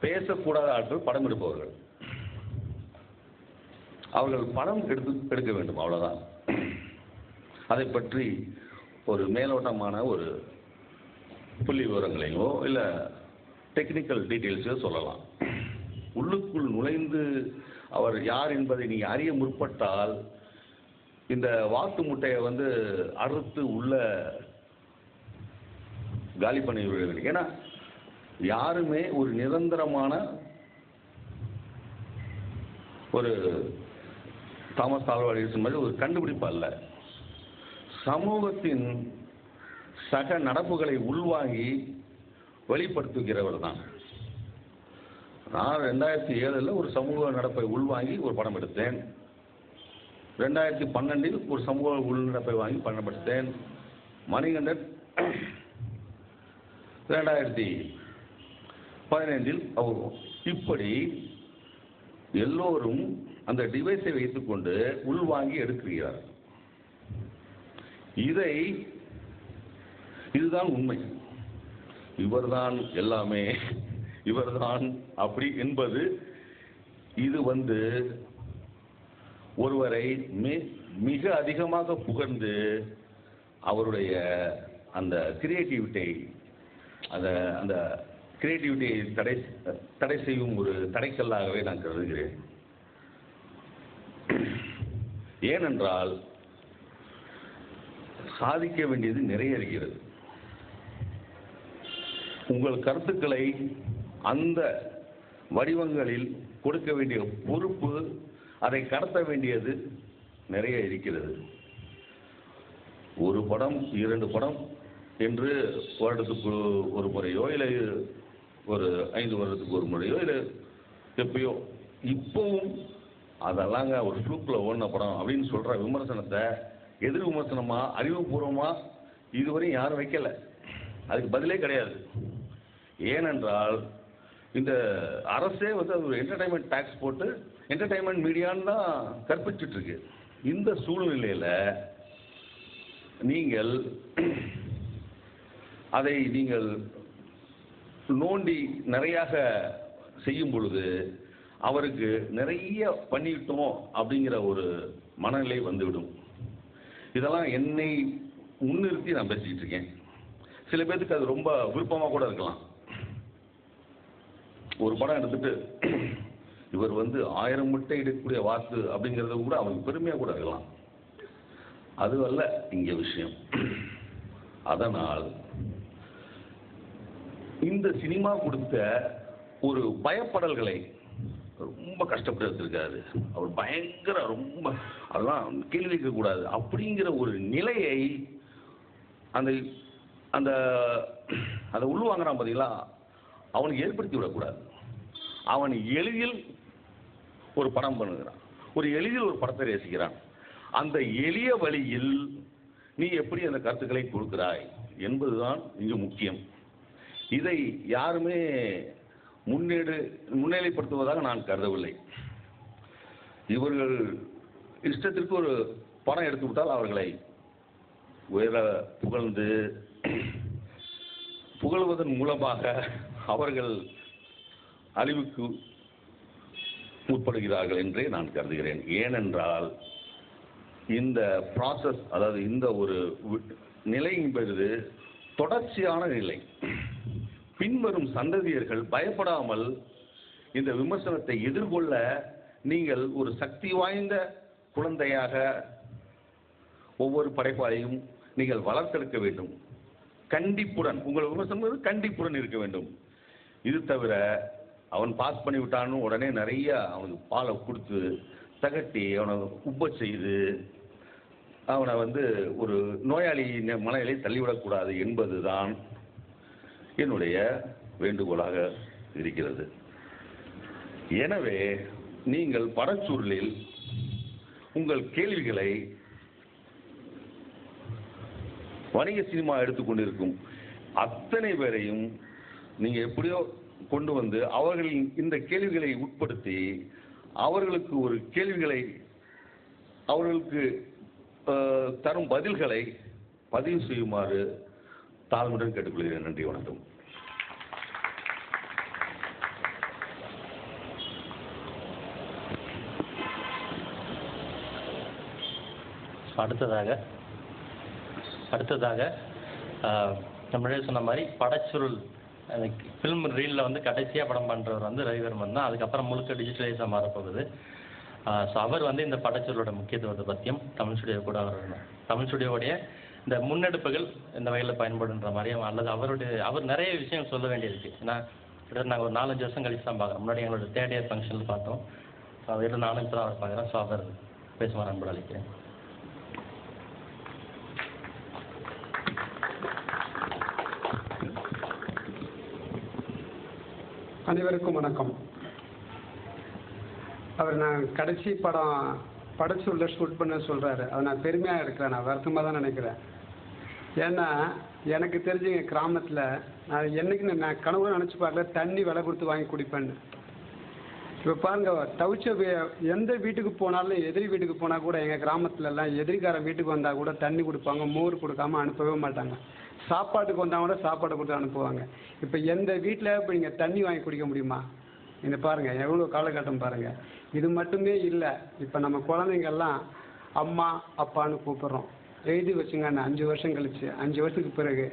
பேசக்கூடாத ஆட்கள் படம் எடுப்பவர்கள். அவர்கள் படம் எடுக்க வேண்டும், அவ்வளவுதான். அதை பற்றி ஒரு மேலோட்டமான ஒரு புள்ளி விவரங்களையோ இல்லை டெக்னிக்கல் டீட்டெயில்ஸோ சொல்லலாம். உள்ளுக்குள் நுழைந்து அவர் யார் என்பதை நீங்கள் அறிய முற்பட்டால் இந்த வாத்து முட்டையை அறுத்து உள்ள காலி பண்ணி விட வேண்டும். ஏன்னா யாருமே ஒரு நிரந்தரமான ஒரு தாமஸ் ஆல்வா எடிசன் மாதிரி ஒரு கண்டுபிடிப்பு அல்ல. சமூகத்தின் சக நடப்புகளை உள்வாங்கி வெளிப்படுத்துகிறவர் தான். நான் 2007 ஒரு சமூக நடப்பை உள்வாங்கி ஒரு படம் எடுத்தேன். 2012 ஒரு சமூக உள்நடப்பை வாங்கி படம் எடுத்தேன். மணிகண்டன் 2015 அவரும். இப்படி எல்லோரும் அந்த டிவைஸை வைத்துக்கொண்டு உள்வாங்கி எடுக்கிறார். இதுதான் உண்மை. இவர்தான் எல்லாமே, இவர்தான் அப்படி என்பது இது ஒருவரை மிக அதிகமாக புகழ்ந்து அவருடைய அந்த கிரியேட்டிவிட்டியை தடை செய்யும் ஒரு தடைக்கல்லாகவே நான் கருதுகிறேன். ஏனென்றால் சாதிக்க வேண்டியது நிறைய இருக்கிறது. உங்கள் கருத்துக்களை அந்த வடிவங்களில் கொடுக்க வேண்டிய பொறுப்பு, அதை கடத்த வேண்டியது நிறைய இருக்கிறது. ஒரு படம் 2 படம் என்று வருடத்துக்கு ஒரு முறையோ இல்லை ஒரு 5 வருடத்துக்கு ஒரு முறையோ இல்லை எப்பயோ, இப்பவும் அதெல்லாங்க ஒரு ஃப்ளூக்கில் ஓடின படம் அப்படின்னு சொல்கிற விமர்சனத்தை எதிர் விமர்சனமா அறிவுபூர்வமா இதுவரையும் யாரும் வைக்கல. அதுக்கு பதிலே கிடையாது. ஏனென்றால் இந்த அரசே அது ஒரு என்டர்டைன்மெண்ட் டாக்ஸ் போட்டு என்டர்டைன்மெண்ட் மீடியான்னு தான் கற்பிச்சுட்டு இருக்கு. இந்த சூழ்நிலையில் நீங்கள் அதை நோண்டி நிறையாக செய்யும் பொழுது அவருக்கு நிறைய பண்ணிட்டோம் அப்படிங்கிற ஒரு மனநிலை வந்துவிடும். இதெல்லாம் என்னை முன்னிறுத்தி நான் பேசிக்கிட்டு இருக்கேன். சில பேருக்கு அது ரொம்ப விருப்பமாக கூட இருக்கலாம். ஒரு படம் எடுத்துட்டு இவர் 1000 முட்டை இடக்கூடிய வாத்து அப்படிங்கிறத கூட அவருக்கு பெருமையாக கூட இருக்கலாம். அது அல்ல இங்க விஷயம். அதனால் இந்த சினிமா கொடுத்த ஒரு பயப்படல்களை ரொம்ப கஷ்டப்பட்டு எடுத்திருக்காரு. அவர் பயங்கர ரொம்ப அதெல்லாம் கேள்வி கேட்க கூடாது அப்படிங்கிற ஒரு நிலையை அந்த அந்த அதை உள்வாங்கிறான் பார்த்தீங்களா, அவனுக்கு ஏற்படுத்தி விடக்கூடாது. அவன் எளிதில் ஒரு படம் பண்ணுகிறான், எளிதில் ஒரு படத்தை ரசிக்கிறான். அந்த எளிய வழியில் நீ எப்படி அந்த கருத்துக்களை கொடுக்கிறாய் என்பதுதான் இங்கு முக்கியம். இதை யாருமே முன்னிலைப்படுத்துவதாக நான் கருதவில்லை. இவர்கள் இஷ்டத்திற்கு ஒரு படம் எடுத்துவிட்டால் அவர்களை உயர புகழ்வதன் மூலமாக அவர்கள் அழிவுக்கு முற்படுகிறார்கள் என்றே நான் கருதுகிறேன். ஏனென்றால் இந்த ப்ராசஸ், அதாவது இந்த ஒரு நிலை என்பது தொடர்ச்சியான நிலை. பின்வரும் சந்ததியர்கள் பயப்படாமல் இந்த விமர்சனத்தை எதிர்கொள்ள நீங்கள் ஒரு சக்தி வாய்ந்த குழந்தையாக ஒவ்வொரு படைப்பாளையும் நீங்கள் வளர்த்தெடுக்க வேண்டும். கண்டிப்புடன், உங்கள் விமர்சனம் கண்டிப்புடன் இருக்க வேண்டும். இது தவிர அவன் பாஸ் பண்ணி விட்டான்னு உடனே நிறைய அவனுக்கு பாலை கொடுத்து தகட்டி அவனை உப்ப செய்து அவனை ஒரு நோயாளி மனநிலை தள்ளிவிடக்கூடாது என்பதுதான் என்னுடைய வேண்டுகோளாக இருக்கிறது. எனவே நீங்கள் படச்சூழலில் உங்கள் கேள்விகளை வணிக சினிமா எடுத்துக்கொண்டிருக்கும் அத்தனை பேரையும் நீங்க எப்படியோ கொண்டு வந்து அவர்களின் இந்த கேள்விகளை உட்படுத்தி அவர்களுக்கு ஒரு கேள்விகளை அவர்களுக்கு தரும் பதில்களை பதிவு செய்யுமாறு தாழ்மையுடன் கேட்டுக்கொள்கிறேன். நன்றி, வணக்கம். அடுத்ததாக நம்மளே சொன்ன மாதிரி படச்சுருள் ஃபிலிம் ரீலில் கடைசியாக படம் பண்ணுறவர் ரவிவர்மன் தான். அதுக்கப்புறம் முழுக்க டிஜிட்டலைஸாக மாறப்போகுது. ஸோ அவர் இந்த படச்சுருளோட முக்கியத்துவத்தை பற்றியும் தமிழ் ஸ்டுடியோ கூட தமிழ் ஸ்டுடியோடைய இந்த முன்னெடுப்புகள் இந்த வகையில் பயன்படுன்ற மாதிரியும் அல்லது அவர் நிறைய விஷயம் சொல்ல வேண்டியிருக்கு. ஏன்னா நாங்கள் ஒரு 4-5 வருஷம் கழிச்சு தான் பார்க்குறோம். முன்னாடி எங்களோட 3rd year ஃபங்க்ஷனில் பார்த்தோம். ஸோ அவர் நானும் இப்போ தான் அவர் பார்க்குறேன். ஸோ அவர் பேசுவார், அன்போடு அளிக்கிறேன். அனைவருக்கும் வணக்கம். அவர் நான் கடைசி படச்சூழல ஷூட் பண்ண சொல்கிறாரு. அதை நான் பெருமையாக எடுக்கிறேன், நான் வருத்தமாக தான் நினைக்கிறேன். ஏன்னா எனக்கு தெரிஞ்சுங்க, கிராமத்தில் நான் என்றைக்கு நான் கனவு நினச்சி பார்க்கல தண்ணி விலை கொடுத்து வாங்கி குடிப்பேன்னு. இப்போ பாருங்க, தவிச்ச எந்த வீட்டுக்கு போனாலும் எதிரி வீட்டுக்கு போனால் கூட எங்கள் கிராமத்துலலாம் எதிரிக்காரன் வீட்டுக்கு வந்தால் கூட தண்ணி கொடுப்பாங்க, மோர் கொடுக்காம அனுப்பவே மாட்டாங்க. சாப்பாட்டுக்கு வந்தால் கூட சாப்பாடு கொடுத்து அனுப்புவாங்க. இப்போ எந்த வீட்டில் இப்போ நீங்கள் தண்ணி வாங்கி குடிக்க முடியுமா? இந்த பாருங்கள் எவ்வளோ காலகட்டம் பாருங்கள். இது மட்டுமே இல்லை, இப்போ நம்ம குழந்தைங்கள்லாம் அம்மா அப்பான்னு கூப்பிட்றோம். எழுதி வச்சுங்க, 5 வருஷம் கழிச்சு 5 வருஷத்துக்கு பிறகு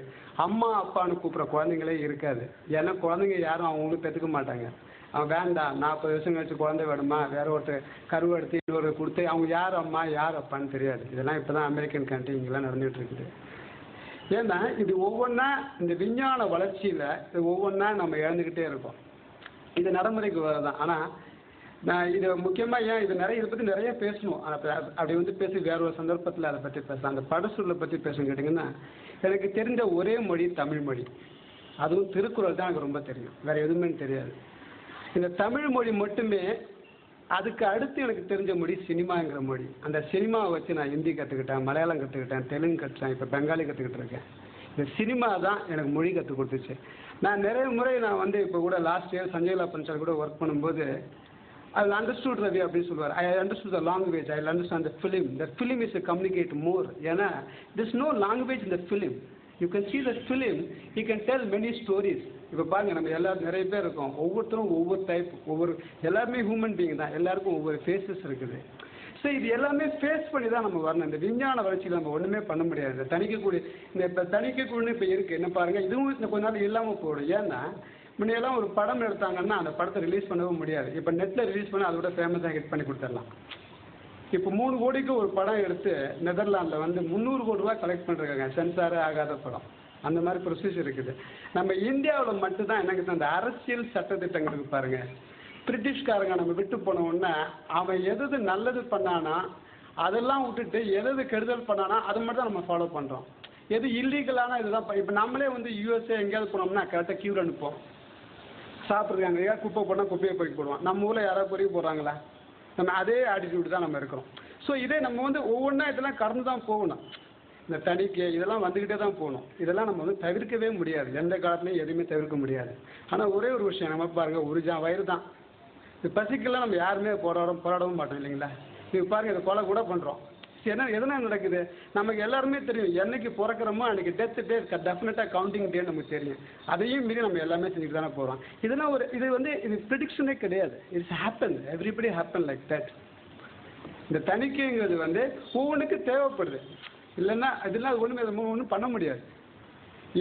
அம்மா அப்பான்னு கூப்பிட்ற குழந்தைங்களே இருக்காது. ஏன்னா குழந்தைங்க யாரும் அவங்களும் பெற்றுக்க மாட்டாங்க. அவன் வேண்டாம், 40 வருஷம் கழிச்சு குழந்தை வேணுமா, வேற ஒருத்தர் கருவை எடுத்து இன்னொரு கொடுத்து அவங்க யார் அம்மா யார் அப்பான்னு தெரியாது. இதெல்லாம் இப்போ தான் அமெரிக்கன் கண்ட்ரி இங்கெல்லாம் நடந்துகிட்டு இருக்குது. ஏன்னா இது ஒவ்வொன்றா இந்த விஞ்ஞான வளர்ச்சியில் இது ஒவ்வொன்றா நம்ம இழந்துக்கிட்டே இருக்கோம். இது நடைமுறைக்கு வரதான். ஆனால் நான் இதை முக்கியமாக ஏன் இதை பற்றி நிறைய பேசணும். அப்படி பேசி வேற ஒரு சந்தர்ப்பத்தில் அதை பற்றி பேசலாம். அந்த படச்சூழலை பற்றி பேசணும் கேட்டிங்கன்னா, எனக்கு தெரிஞ்ச ஒரே மொழி தமிழ் மொழி. அதுவும் திருக்குறள் தான் எனக்கு ரொம்ப தெரியும், வேற எதுவுமே தெரியாது. இந்த தமிழ் மொழி மட்டுமே. அதுக்கு அடுத்து எனக்கு தெரிஞ்ச மொழி சினிமாங்கிற மொழி. அந்த சினிமாவை வச்சு நான் ஹிந்தி கற்றுக்கிட்டேன், மலையாளம் கற்றுக்கிட்டேன், தெலுங்கு கற்றுட்டேன், இப்போ பெங்காலி கற்றுக்கிட்டு இருக்கேன். இந்த சினிமா தான் எனக்கு மொழி கற்றுக் கொடுத்துச்சு. நான் நிறைய முறை நான் இப்போ கூட லாஸ்ட் இயர் சஞ்சய்லா பஞ்சால் கூட ஒர்க் பண்ணும்போது I understood Ravi அப்படின்னு சொல்லுவார். I understood the language, I understand the film. The film is to communicate more. ஏன்னா there's no language in the film. You can see the film, you can tell many stories. இப்போ பாருங்க, நம்ம எல்லாரும் நிறைய பேர் இருக்கோம், ஒவ்வொருத்தரும் ஒவ்வொரு டைப், எல்லாருமே ஹியூமன் பீயிங் தான், எல்லாருக்கும் ஒவ்வொரு ஃபேஸஸ் இருக்குது. ஸோ இது எல்லாமே ஃபேஸ் பண்ணி தான் நம்ம வரணும். இந்த விஞ்ஞான வளர்ச்சியில் நம்ம ஒன்றுமே பண்ண முடியாது. இந்த தணிக்கக்கூடியன்னு இப்போ இருக்குது என்ன பாருங்கள், இதுவும் இந்த கொஞ்ச நாள் இல்லாமல் போயிடும். ஏன்னா முன்னையெல்லாம் ஒரு படம் எடுத்தாங்கன்னா அந்த படத்தை ரிலீஸ் பண்ணவும் முடியாது. இப்போ நெட்டில் ரிலீஸ் பண்ணி அதோட ஃபேமஸாக ஹிட் பண்ணி கொடுத்துடலாம். இப்போ 3 கோடிக்கு ஒரு படம் எடுத்து நெதர்லாண்டில் 300 கோடி ரூபா கலெக்ட் பண்ணிருக்காங்க, சென்சாரே ஆகாத படம். அந்த மாதிரி ப்ரொசீஜர் இருக்குது. நம்ம இந்தியாவில் மட்டும்தான் எனக்கு அந்த அரசியல் சட்டத்திட்டங்கள் இருக்கு பாருங்க. பிரிட்டிஷ்காரங்க நம்ம விட்டு போனோன்னா அவன் எது நல்லது பண்ணானா அதெல்லாம் விட்டுட்டு எது கெடுதல் பண்ணானா அதை மட்டும் தான் நம்ம ஃபாலோ பண்ணுறோம். எது இல்லீகலான இதுதான். இப்போ நம்மளே யூஎஸ்ஏ எங்கேயாவது போனோம்னா கரெக்டாக கியூர் அனுப்போம். சாப்பிட்ருக்காங்க, ஏன் குப்பை போனால் குப்பையை போய் போடுவோம். நம்ம ஊரில் யாராவது பொறுக்கி போடுறாங்களா? நம்ம அதே ஆட்டிடியூட் தான் நம்ம இருக்கிறோம். ஸோ இதே நம்ம ஒவ்வொன்றா இதெல்லாம் கடந்து தான் போகணும். இந்த தணிக்கை இதெல்லாம் வந்துக்கிட்டே தான் போகணும். இதெல்லாம் நம்ம வந்து தவிர்க்கவே முடியாது, எந்த காலத்துலையும் எதுவுமே தவிர்க்க முடியாது. ஆனால் ஒரே ஒரு விஷயம், நம்ம பாருங்கள், ஒரு வயிறு தான். இந்த பசிக்கெல்லாம் நம்ம யாருமே போராடவும் மாட்டோம் இல்லைங்களா? நீங்கள் பாருங்கள், இதை கொலை கூட பண்ணுறோம். எதனால் நடக்குது? நமக்கு எல்லாருமே தெரியும், என்னைக்கு பிறக்கிறோமோ அன்றைக்கி டே டெஃபினட்டாக கவுண்டிங் டே நமக்கு தெரியும். அதையும் மீறி நம்ம எல்லாமே செஞ்சுட்டு தானே போகிறோம். இதெல்லாம் இது ப்ரிடிக்ஷனே கிடையாது. It's happen, everybody happen like that. இந்த தணிக்கைங்கிறது ஒவ்வொன்றுக்கு தேவைப்படுது. இல்லைன்னா இதெல்லாம் ஒன்றும் பண்ண முடியாது.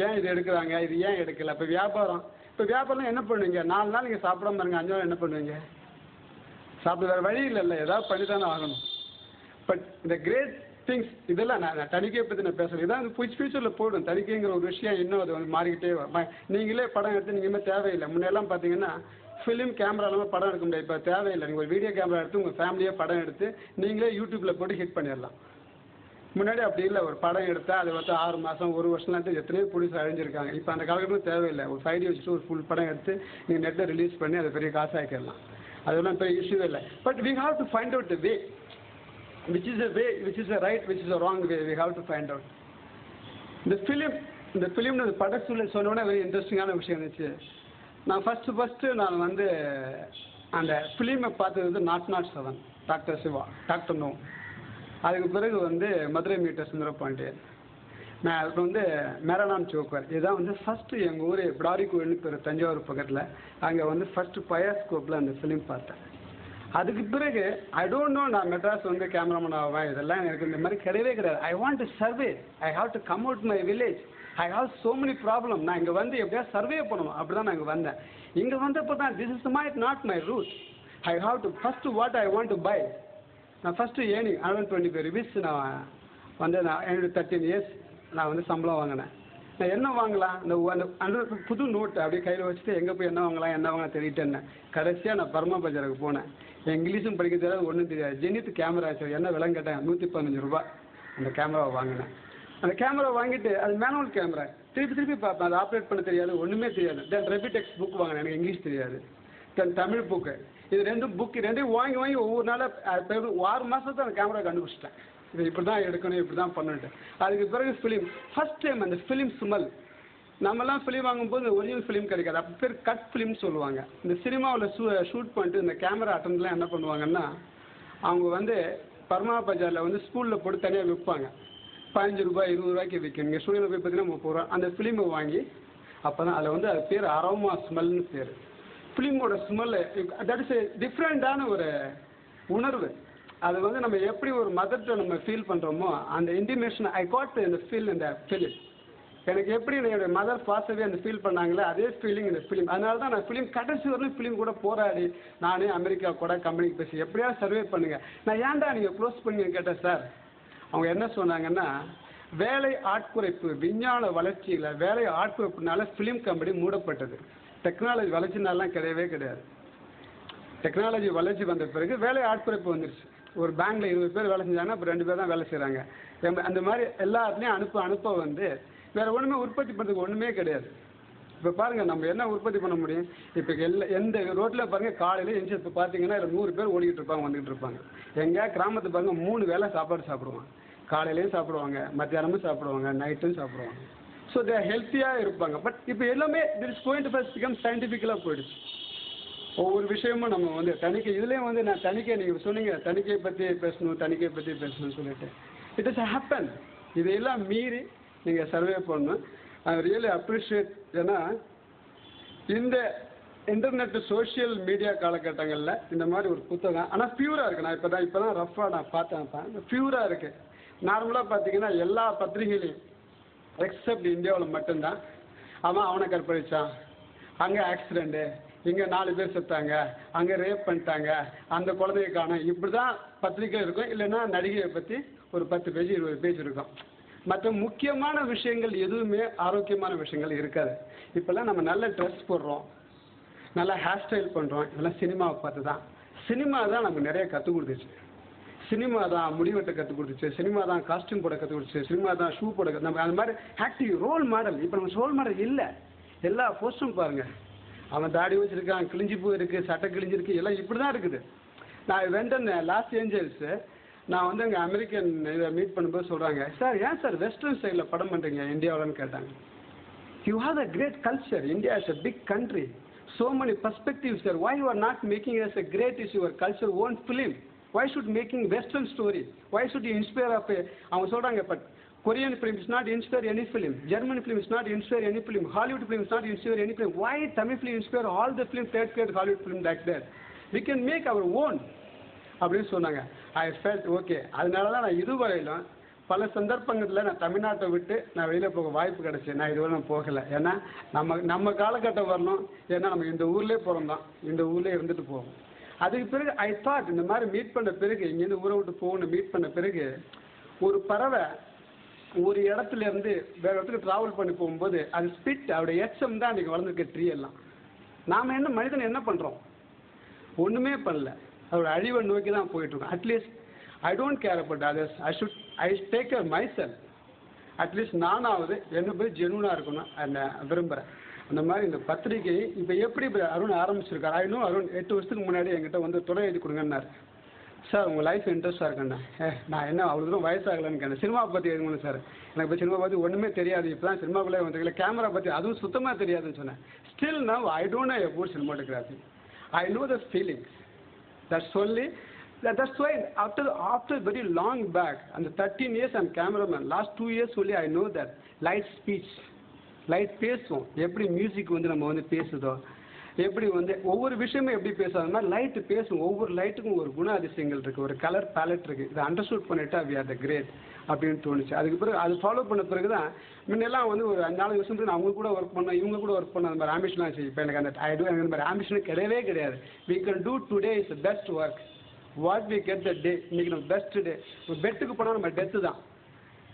ஏன் இது எடுக்கிறாங்க, இது ஏன் எடுக்கல? இப்போ வியாபாரம் என்ன பண்ணுவீங்க? 4 நாள் நீங்கள் சாப்பிடாம இருங்க, 5 நாள் என்ன பண்ணுவீங்க? சாப்பிட வேறு வழி இல்லைல்ல, ஏதாவது பண்ணி தானே ஆகணும். பட் இந்த கிரேட் திங்ஸ் இதெல்லாம் நான் தணிக்கையை பற்றி நான் பேசுகிறேன். இதான் ஃபியூச்சரில் போய்டும். தணிக்கைங்கிற ஒரு விஷயம் இன்னும் அது மாறிக்கிட்டே வரும். நீங்களே படம் எடுத்து நீங்களுமே தேவையில்லை. முன்னெல்லாம் பார்த்தீங்கன்னா ஃபிலிம் கேமரா இல்லாமல் படம் எடுக்க முடியாது. இப்போ தேவையில்லை. நீங்கள் ஒரு வீடியோ கேமரா எடுத்து உங்கள் ஃபேமிலியாக படம் எடுத்து நீங்களே யூடியூப்பில் போட்டு ஹிட் பண்ணிடலாம். முன்னாடி அப்படி இல்லை. ஒரு படம் எடுத்தால் அது 6 மாதம் 1 வருஷம்லாம் எத்தனையோ ப்ரொடியூசர் அழிஞ்சிருக்காங்க. இப்போ அந்த காலகட்டத்தில் தேவையில்லை. ஒரு 5D வச்சுட்டு ஒரு ஃபுல் படம் எடுத்து நீங்கள் நெட்டில் ரிலீஸ் பண்ணி அதை பெரிய காசாக்கிடலாம். அதெல்லாம் பெரிய இஷ்யூவே இல்லை. But we have to find out the way, which is a right, which is a wrong way. We have to find out. இந்த ஃபிலிம் படச்சூழல் சொன்னோன்னே வெரி இன்ட்ரெஸ்டிங்கான விஷயம் இருந்துச்சு. நான் ஃபஸ்ட்டு நான் அந்த ஃபிலிமை பார்த்தது not 7 doctor Shiva, doctor no. அதுக்கு பிறகு மதுரை மீட்டர் சுந்தரபாண்டியன், அப்புறம் மேரனான் சோக்கர். இதுதான் ஃபஸ்ட்டு எங்கள் ஊர் பிடாரி கோயில்னு பேர், தஞ்சாவூர் பக்கத்தில். அங்கே ஃபஸ்ட்டு பயாஸ்கோப்பில் அந்த ஃபிலிம் பார்த்தேன். அதுக்கு பிறகு ஐ டோன்ட் நோ, நான் மெட்ராஸ் கேமராமேன் ஆவேன், இதெல்லாம் எனக்கு இந்த மாதிரி கிடையவே கிடையாது. ஐ want to survey, I have to come out my village, I have so many problem. நான் இங்கே எப்படியா சர்வே பண்ணணும், அப்படி தான் நான் இங்கே வந்தேன். இங்கே வந்தப்போ தான் this is not my route. I have to first what I want to buy. நான் ஃபஸ்ட்டு ஏர்னிங் 125 rupees நான் என்னோட 13 years நான் சம்பளம் வாங்கினேன். நான் என்ன வாங்கலாம், அந்த புது நோட்டு அப்படியே கையில் வச்சுட்டு எங்கே போய் என்ன வாங்கலாம் தெரியிட்டேன்னு. கடைசியாக நான் பர்மா பஜாருக்கு போனேன். இங்கிலீஷும் படிக்க தெரியாது, ஒன்றும் தெரியாது. ஜெனித் கேமரா சார் என்ன விலை கேட்டேன், 115 ரூபா. அந்த கேமராவை வாங்கினேன். அந்த கேமரா வாங்கிட்டு அது மேனுவல் கேமரா, திருப்பி பார்ப்பேன். அது ஆப்ரேட் பண்ண தெரியாது, ஒன்றுமே தெரியாது. தென் ரெபிடெக்ஸ் புக் வாங்கினேன், எனக்கு இங்கிலீஷ் தெரியாது. தென் தமிழ் புக்கு, இது ரெண்டையும் வாங்கி ஒவ்வொரு நாளாக 6 மாதத்தை அந்த கேமரா கண்டுபிடிச்சிட்டேன். இது இப்படி தான் எடுக்கணும், இப்படி தான் பண்ணிட்டேன். அதுக்கு பிறகு ஃபிலிம் ஃபஸ்ட் டைம் அந்த ஃபிலிம் சுமல். நம்மலாம் ஃபிலிம் வாங்கும்போது ஒரிஜினல் ஃபிலிம் கிடைக்காது. அப்போ பேர் கட் ஃபிலிம்னு சொல்லுவாங்க. இந்த சினிமாவில் ஷூட் பண்ணிட்டு இந்த கேமரா அட்டன்லாம் என்ன பண்ணுவாங்கன்னா, அவங்க பர்மா பஜாரில் ஸ்கூலில் போட்டு தனியாக விற்பாங்க. 15 ரூபாய் 20 ரூபாய்க்கு விற்கும். நீங்கள் ஸ்டூடியோவில் போய் பார்த்தீங்கன்னா 30 ரூபா. அந்த ஃபிலிமை வாங்கி அப்போ தான் அதில் அது பேர் அரோமா ஸ்மெல்னு பேர். ஃபிலிமோட ஸ்மெல் தட் இஸ் டிஃப்ரெண்ட்டான ஒரு உணர்வு. அது நம்ம எப்படி ஒரு மதர்கிட்ட நம்ம ஃபீல் பண்ணுறோமோ அந்த இன்டிமேஷன் ஐ காட் இந்த ஃபீல் இந்த ஃபிலிம். எனக்கு எப்படி என்னுடைய மதர் பாசவே அந்த ஃபீல் பண்ணாங்களே அதே ஃபீலிங் இந்த ஃபிலிம். அதனால தான் நான் ஃபிலிம் கடைசி வரலும் ஃபிலிம் கூட போராடி நானே அமெரிக்கா கூட கம்பெனிக்கு பேசி எப்படியாவது சர்வே பண்ணுங்க. நான் ஏன்டா நீங்கள் க்ளோஸ் பண்ணுங்கன்னு கேட்டேன் சார். அவங்க என்ன சொன்னாங்கன்னா, வேலை ஆட்குறைப்பு, விஞ்ஞான வளர்ச்சியில் வேலை ஆட்குறைப்புனால ஃபிலிம் கம்பெனி மூடப்பட்டது. டெக்னாலஜி வளர்ச்சினாலாம் கிடையவே கிடையாது. டெக்னாலஜி வளர்ச்சி வந்த பிறகு வேலை ஆட்குறைப்பு வந்துருச்சு. ஒரு பேங்க்ல 20 பேர் வேலை செஞ்சாங்கன்னா இப்போ 2 பேர் தான் வேலை செய்கிறாங்க. அந்த மாதிரி எல்லாத்துலேயும் அனுப்ப வேற ஒன்றுமே உற்பத்தி பண்ணுறதுக்கு ஒன்றுமே கிடையாது. இப்போ பாருங்கள், நம்ம என்ன உற்பத்தி பண்ண முடியும்? இப்போ எந்த ரோட்டில் பாருங்கள், காலையில் எஞ்சி இப்போ பார்த்தீங்கன்னா இதில் 100 பேர் ஓடிக்கிட்டு இருப்பாங்க, வந்துக்கிட்டு இருப்பாங்க. எங்கேயா கிராமத்தை பாருங்கள், 3 வேளை சாப்பாடு சாப்பிடுவாங்க. காலையிலையும் சாப்பிடுவாங்க, மத்தியானமும் சாப்பிடுவாங்க, நைட்டும் சாப்பிடுவாங்க. ஸோ தே ஹெல்த்தியாக இருப்பாங்க. பட் இப்போ எல்லாமே திட் இஸ் கோயிங் டு பிகம் சயின்டிஃபிக்கலாக போயிடுச்சு. ஒவ்வொரு விஷயமும் நம்ம தணிக்கை இதுலேயும் நான் தணிக்கை நீங்கள் சொன்னீங்க, தணிக்கையை பற்றி பேசணும்னு சொல்லிட்டு இட் இஸ் ஹேப்பன். இதையெல்லாம் மீறி நீங்கள் சர்வே பண்ணணும். I really appreciate. ஏன்னா இந்த இன்டர்நெட் சோஷியல் மீடியா காலகட்டங்களில் இந்த மாதிரி ஒரு புத்தகம் ஆனால் பியூராக இருக்குது. நான் இப்போ தான் ரஃபாக நான் பார்த்தேன், பியூராக இருக்குது. நார்மலாக பார்த்தீங்கன்னா எல்லா பத்திரிகையிலையும் எக்ஸப்ட் இந்தியாவில் மட்டும்தான் அவனை கற்பழிச்சான், அங்கே ஆக்சிடெண்ட்டு, இங்கே 4 பேர் செத்தாங்க, அங்கே ரேப் பண்ணிட்டாங்க, அந்த குழந்தைய காணோம், இப்படி தான் பத்திரிக்கை இருக்கும். இல்லைன்னா நடிகையை பற்றி ஒரு 10 பேஜ் 20 பேஜ் இருக்கும். மற்ற முக்கியமான விஷயங்கள் எதுவுமே ஆரோக்கியமான விஷயங்கள் இருக்காது. இப்போல்லாம் நம்ம நல்ல ட்ரெஸ் போடுறோம், நல்லா ஹேர் ஸ்டைல் பண்ணுறோம், இதெல்லாம் சினிமாவை பார்த்து தான். சினிமா தான் நமக்கு நிறைய கற்றுக் கொடுத்துச்சு. சினிமா தான் முடிவெட்ட கற்றுக் கொடுத்துச்சு, சினிமா தான் காஸ்டியூம் போட கற்றுக் கொடுத்துச்சு, சினிமா தான் ஷூ போட நம்ம அந்த மாதிரி ஆக்டிவ் ரோல் மாடல். இப்போ நம்ம ரோல் மாடல் இல்லை. எல்லா போஸ்டும் பாருங்கள், அவன் தாடி வச்சுருக்கான், கிழிஞ்சி போய் இருக்குது, சட்டை கிழிஞ்சிருக்கு, எல்லாம் இப்படி தான் இருக்குது. நான் வெண்டேன் லாஸ் ஏஞ்சல்ஸு, நான் வந்து எங்கள் அமெரிக்கன் இதை மீட் பண்ணும்போது சொல்கிறாங்க, சார் ஏன் சார் வெஸ்டர்ன் ஸ்டைலில் படம் பண்ணுறீங்க இந்தியாவிலன்னு கேட்டாங்க. You have a great culture, India is a big country, so many perspectives sir, why you are not making as a great is your culture own film, why should making western story, why should you inspire of a அவங்க சொல்கிறாங்க, but Korean film is not inspire any film, German film is not inspire any film, Hollywood film is not inspire any film, why Tamil film inspire all the film, third grade Hollywood film like that, we can make our own அப்படின்னு சொன்னாங்க. I felt okay. அதனால தான் நான் இதுவரையிலும் பல சந்தர்ப்பங்களில் நான் தமிழ்நாட்டை விட்டு நான் வெளியில் போக வாய்ப்பு கிடச்சி நான் இதுவரை நான் போகலை. ஏன்னா நம்ம காலகட்டம் வரணும், ஏன்னா நம்ம இந்த ஊர்லேயே பிறந்தோம், இந்த ஊர்லேயே இருந்துட்டு போவோம். அதுக்கு பிறகு ஐ தாட் இந்த மாதிரி மீட் பண்ண பிறகு இங்கேருந்து ஊரை விட்டு போகணும் மீட் பண்ண பிறகு ஒரு பறவை ஒரு இடத்துல இருந்து வேறு இடத்துக்கு ட்ராவல் பண்ணி போகும்போது அது ஸ்பிட் அவருடைய எச்சம் தான் அன்றைக்கி வளர்ந்துருக்க ட்ரீ எல்லாம். நாம் என்ன மனிதன் என்ன பண்ணுறோம்? ஒன்றுமே பண்ணல, அவரோட அழிவை நோக்கி தான் போயிட்டுருக்கோம். At least I don't care about others, I take care my self. At least நானாவது என்னை போய் ஜெனுவனாக இருக்கணும் விரும்புகிறேன். அந்த மாதிரி இந்த பத்திரிகை இப்போ எப்படி அருண் ஆரம்பிச்சிருக்காரு. ஐ நோ அருண் 8 வருஷத்துக்கு முன்னாடி என்கிட்ட வந்து துறை எழுதி கொடுங்கன்னாரு. சார் உங்கள் லைஃப் இன்ட்ரெஸ்ட்டாக இருக்குண்ணா. நான் என்ன அவ்வளோ தூரம் வயசாகலன்னு கேட்டேன். சினிமா பற்றி எழுதுங்க சார். எனக்கு இப்போ சினிமா பற்றி ஒன்றுமே தெரியாது, இப்போ தான் சினிமாக்குள்ளே வந்துருக்கல, கேமரா பற்றி அதுவும் சுத்தமாக தெரியாதுன்னு சொன்னேன். Still now I don't know about cinematography, I know the feelings. That's only, that's why after very long back, and 13 years I'm cameraman, last 2 years only I know that light speech, light பேசும். எப்படி மியூசிக் வந்து நம்ம வந்து பேசுதோ, எப்படி வந்து ஒவ்வொரு விஷயமே எப்படி பேசும், அது மாதிரி லைட்டு பேசும். ஒவ்வொரு லைட்டுக்கும் ஒரு குண அதிசயங்கள் இருக்குது, ஒரு கலர் பேலட் இருக்குது. இதை அண்டர்ஸ்டூட் பண்ணிட்டா வி ஆர் த கிரேட் அப்படின்னு தோணுச்சு. அதுக்கு பிறகு அது ஃபாலோ பண்ண பிறகு தான் முன்னெல்லாம் வந்து ஒரு 4 வருஷத்துக்கு நான் அவங்க கூட ஒர்க் பண்ணேன், இவங்க கூட ஒர்க் பண்ண, அந்த மாதிரி ஆம்பிஷன்லாம் ஆச்சு. இப்போ எனக்கு அந்த எனக்கு அந்த மாதிரி ஆம்பிஷன் கிடையவே கிடையாது. We can do today is the best work, what we get the day. இன்றைக்கி நம்ம பெஸ்ட் டே. பெட்டுக்கு போனால் நம்ம டெத்து தான்,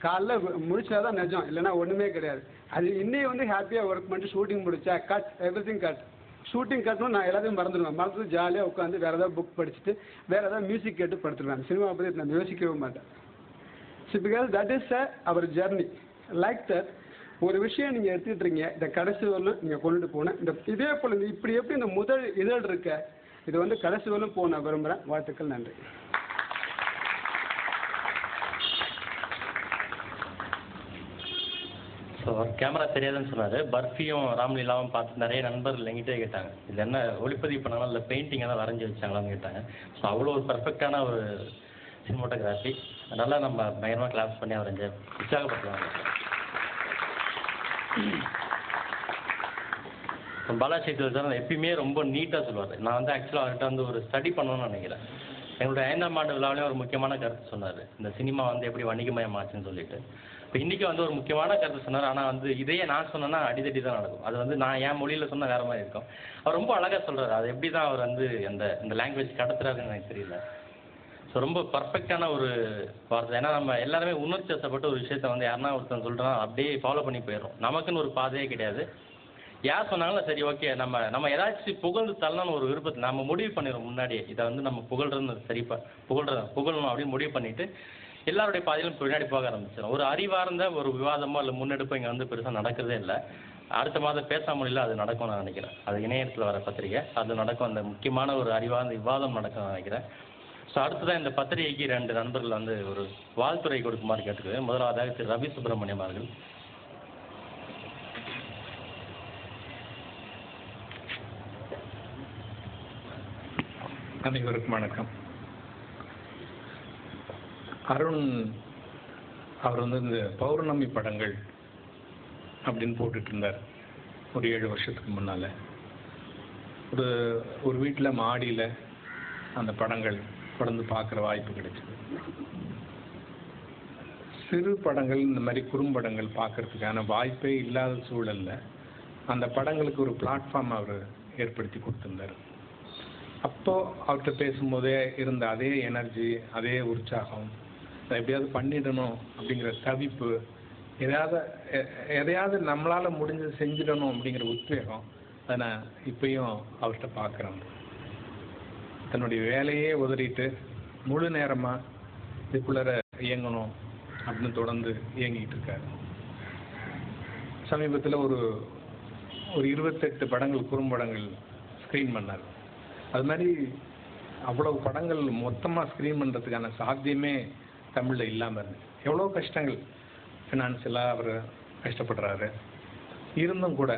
காலைல முடிச்சா தான் நிஜம், இல்லைன்னா ஒன்றுமே கிடையாது. அது இன்னைக்கு வந்து ஹாப்பியாக ஒர்க் பண்ணிட்டு ஷூட்டிங் முடிச்சா cut every thing cut. Shooting கட்டணும், நான் எல்லாத்தையும் மறந்துடுவேன். மறந்து ஜாலியாக உட்காந்து வேறு ஏதாவது புக் படிச்சுட்டு வேறு ஏதாவது மியூசிக் கேட்டு படுத்துடுவேன். சினிமா பற்றி நான் யோசிக்கவே மாட்டேன். So because that is our journey like that. ஒரு விஷயம் நீங்கள் எடுத்துக்கிட்டுறீங்க, இந்த கடைசி வரலும் நீங்கள் கொண்டுட்டு போனேன். இந்த இதே போல் இப்படி எப்படி இந்த முதல் இதழ் இருக்க இது வந்து கடைசி வரலும் போக நான் விரும்புகிறேன். வாழ்த்துக்கள், நன்றி. ஸோ கேமரா தெரியாதுன்னு சொன்னார். பர்ஃபியும் ராம்லீலாவும் பார்த்து நிறைய நண்பர்கள் எங்கிட்டே கேட்டாங்க, இது என்ன ஒளிப்பதிவு பண்ணாலும் இல்லை பெயிண்டிங் எல்லாம் வரைஞ்சி வச்சாங்களான்னு கேட்டாங்க. ஸோ அவ்வளோ ஒரு பர்ஃபெக்டான ஒரு சினிமோட்டோகிராஃபி. அதனால நம்ம பயங்கரமாக கிளாப்ஸ் பண்ணி அவரை உற்சாகப்படுத்துவாங்க. பாலாஜி சார் எப்பயுமே ரொம்ப நீட்டாக சொல்லுவார். நான் வந்து ஆக்சுவலாக அவர்கிட்ட வந்து ஒரு ஸ்டடி பண்ணணும்னு நினைக்கிறேன். எங்களுடைய 5ஆம் ஆண்டு விழாவிலையும் ஒரு முக்கியமான கருத்து சொன்னார், இந்த சினிமா வந்து எப்படி வணிகமயமாச்சுன்னு சொல்லிட்டு. இப்போ இன்றைக்கி வந்து ஒரு முக்கியமான கருத்து சொன்னார். ஆனால் வந்து இதையே நான் சொன்னேன்னா அடிதடி தான் நடக்கும். அது வந்து நான் என் மொழியில் சொன்னால் வேறு மாதிரி இருக்கும். அவர் ரொம்ப அழகாக சொல்கிறார். அது எப்படி தான் அவர் வந்து இந்த லாங்குவேஜ் கடத்துறாருன்னு எனக்கு தெரியல. ஸோ ரொம்ப பர்ஃபெக்டான ஒரு வார்த்தை. ஏன்னா நம்ம எல்லாருமே உணர்ச்சி வசப்பட்ட ஒரு விஷயத்த வந்து யாருன்னா ஒருத்தன் சொல்கிறோம் அப்படியே ஃபாலோ பண்ணி போயிடுறோம். நமக்குன்னு ஒரு பாதையே கிடையாது. யார் சொன்னாலும் சரி ஓகே நம்ம ஏதாச்சும் புகழ்ந்து தள்ளணும்னு ஒரு விருப்பத்தை நம்ம முடிவு பண்ணிடுறோம் முன்னாடியே. இதை வந்து நம்ம புகழ்றதுன்னு சரிப்பா புகழணும் அப்படின்னு முடிவு பண்ணிவிட்டு எல்லாருடைய பாதையிலும் பின்னாடி போக ஆரம்பிச்சிடும். ஒரு அறிவார்ந்த ஒரு விவாதமோ இல்லை முன்னெடுப்போ இங்கே வந்து பெருசாக நடக்கிறதே இல்லை. அடுத்த மாதம் பேசாமொழியில் அது நடக்கும்னு நான் நினைக்கிறேன். அது இணையத்தில் வர பத்திரிகை, அது நடக்கும். அந்த முக்கியமான ஒரு அறிவார்ந்த விவாதம் நடக்கும்னு நினைக்கிறேன். ஸோ அடுத்ததான் இந்த பத்திரிகைக்கு 2 நண்பர்கள் வந்து ஒரு வாழ்த்துறை கொடுக்குமாறு கேட்டுக்கிறேன். முதலாவதாக திரு ரவி சுப்பிரமணியம் அவர்கள். அனைவருக்கும் வணக்கம். அருண் அவர் வந்து இந்த பௌர்ணமி படங்கள் அப்படின்னு போட்டுட்டு இருந்தார் ஒரு 7 வருஷத்துக்கு முன்னால். ஒரு வீட்டில் மாடியில் அந்த படங்கள் தொடர்ந்து பார்க்குற வாய்ப்பு கிடைச்சிது. சிறு படங்கள் இந்த மாதிரி குறும்படங்கள் பார்க்கறதுக்கான வாய்ப்பே இல்லாத சூழலில் அந்த படங்களுக்கு ஒரு பிளாட்ஃபார்ம் அவர் ஏற்படுத்தி கொடுத்துருந்தார். அப்போது அவர்கிட்ட பேசும்போதே இருந்த அதே எனர்ஜி, அதே உற்சாகம், அதை எப்படியாவது பண்ணிடணும் அப்படிங்கிற தவிப்பு, எதையாவது நம்மளால் முடிஞ்சு செஞ்சிடணும் அப்படிங்கிற உத்வேகம், அதை நான் இப்பயும் அவர்கிட்ட பார்க்குறேன். தன்னுடைய வேலையே உதறிட்டு முழு நேரமாக இதுக்குள்ளே இயங்கணும் அப்படின்னு தொடர்ந்து இயங்கிட்டு இருக்காரு. சமீபத்தில் ஒரு 28 படங்கள் குறும்படங்கள் ஸ்க்ரீன் பண்ணார். அது மாதிரி அவ்வளவு படங்கள் மொத்தமாக ஸ்க்ரீன் பண்ணுறதுக்கான சாத்தியமே தமிழில் இல்லாமல் இருந்துச்சு. எவ்வளோ கஷ்டங்கள், ஃபினான்ஷியலாக அவர் கஷ்டப்படுறாரு. இருந்தும் கூட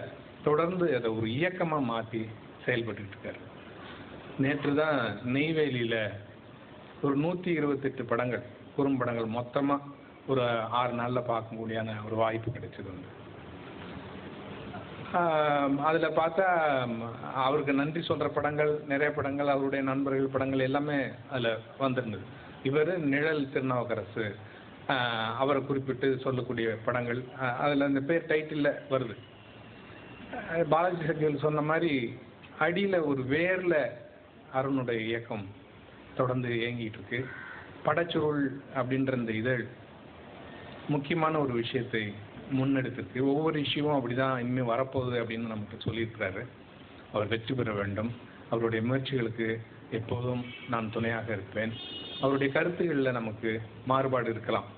தொடர்ந்து அதை ஒரு இயக்கமாக மாற்றி செயல்பட்டுக்கிட்டு இருக்காரு. நேற்று தான் நெய்வேலியில் ஒரு 128 படங்கள், குறும்படங்கள் மொத்தமாக ஒரு 6 நாளில் பார்க்கக்கூடியான ஒரு வாய்ப்பு கிடைச்சது உண்டு. அதில் பார்த்தா அவருக்கு நன்றி சொல்கிற படங்கள், நிறைய படங்கள், அவருடைய நண்பர்கள் படங்கள் எல்லாமே அதில் வந்திருந்தது. இவர் நிழல் திருநாவுக்கரசு அவரை குறிப்பிட்டு சொல்லக்கூடிய படங்கள் அதில் அந்த பேர் டைட்டிலில் வருது. பாலாஜி சக்திவேல் சொன்ன மாதிரி அடியில் ஒரு வேரில் அருணுடைய இயக்கம் தொடர்ந்து இயங்கிட்டு இருக்கு. படச்சுருள் அப்படின்ற இந்த இதழ் முக்கியமான ஒரு விஷயத்தை முன்னெடுத்திருக்கு. ஒவ்வொரு இஷ்யூவும் அப்படிதான் இனிமேல் வரப்போகுது அப்படின்னு நமக்கு சொல்லியிருக்கிறாரு. அவர் வெற்றி பெற வேண்டும். அவருடைய முயற்சிகளுக்கு எப்போதும் நான் துணையாக இருப்பேன். அவருடைய கருத்துக்களில் நமக்கு மாறுபாடு இருக்கலாம்.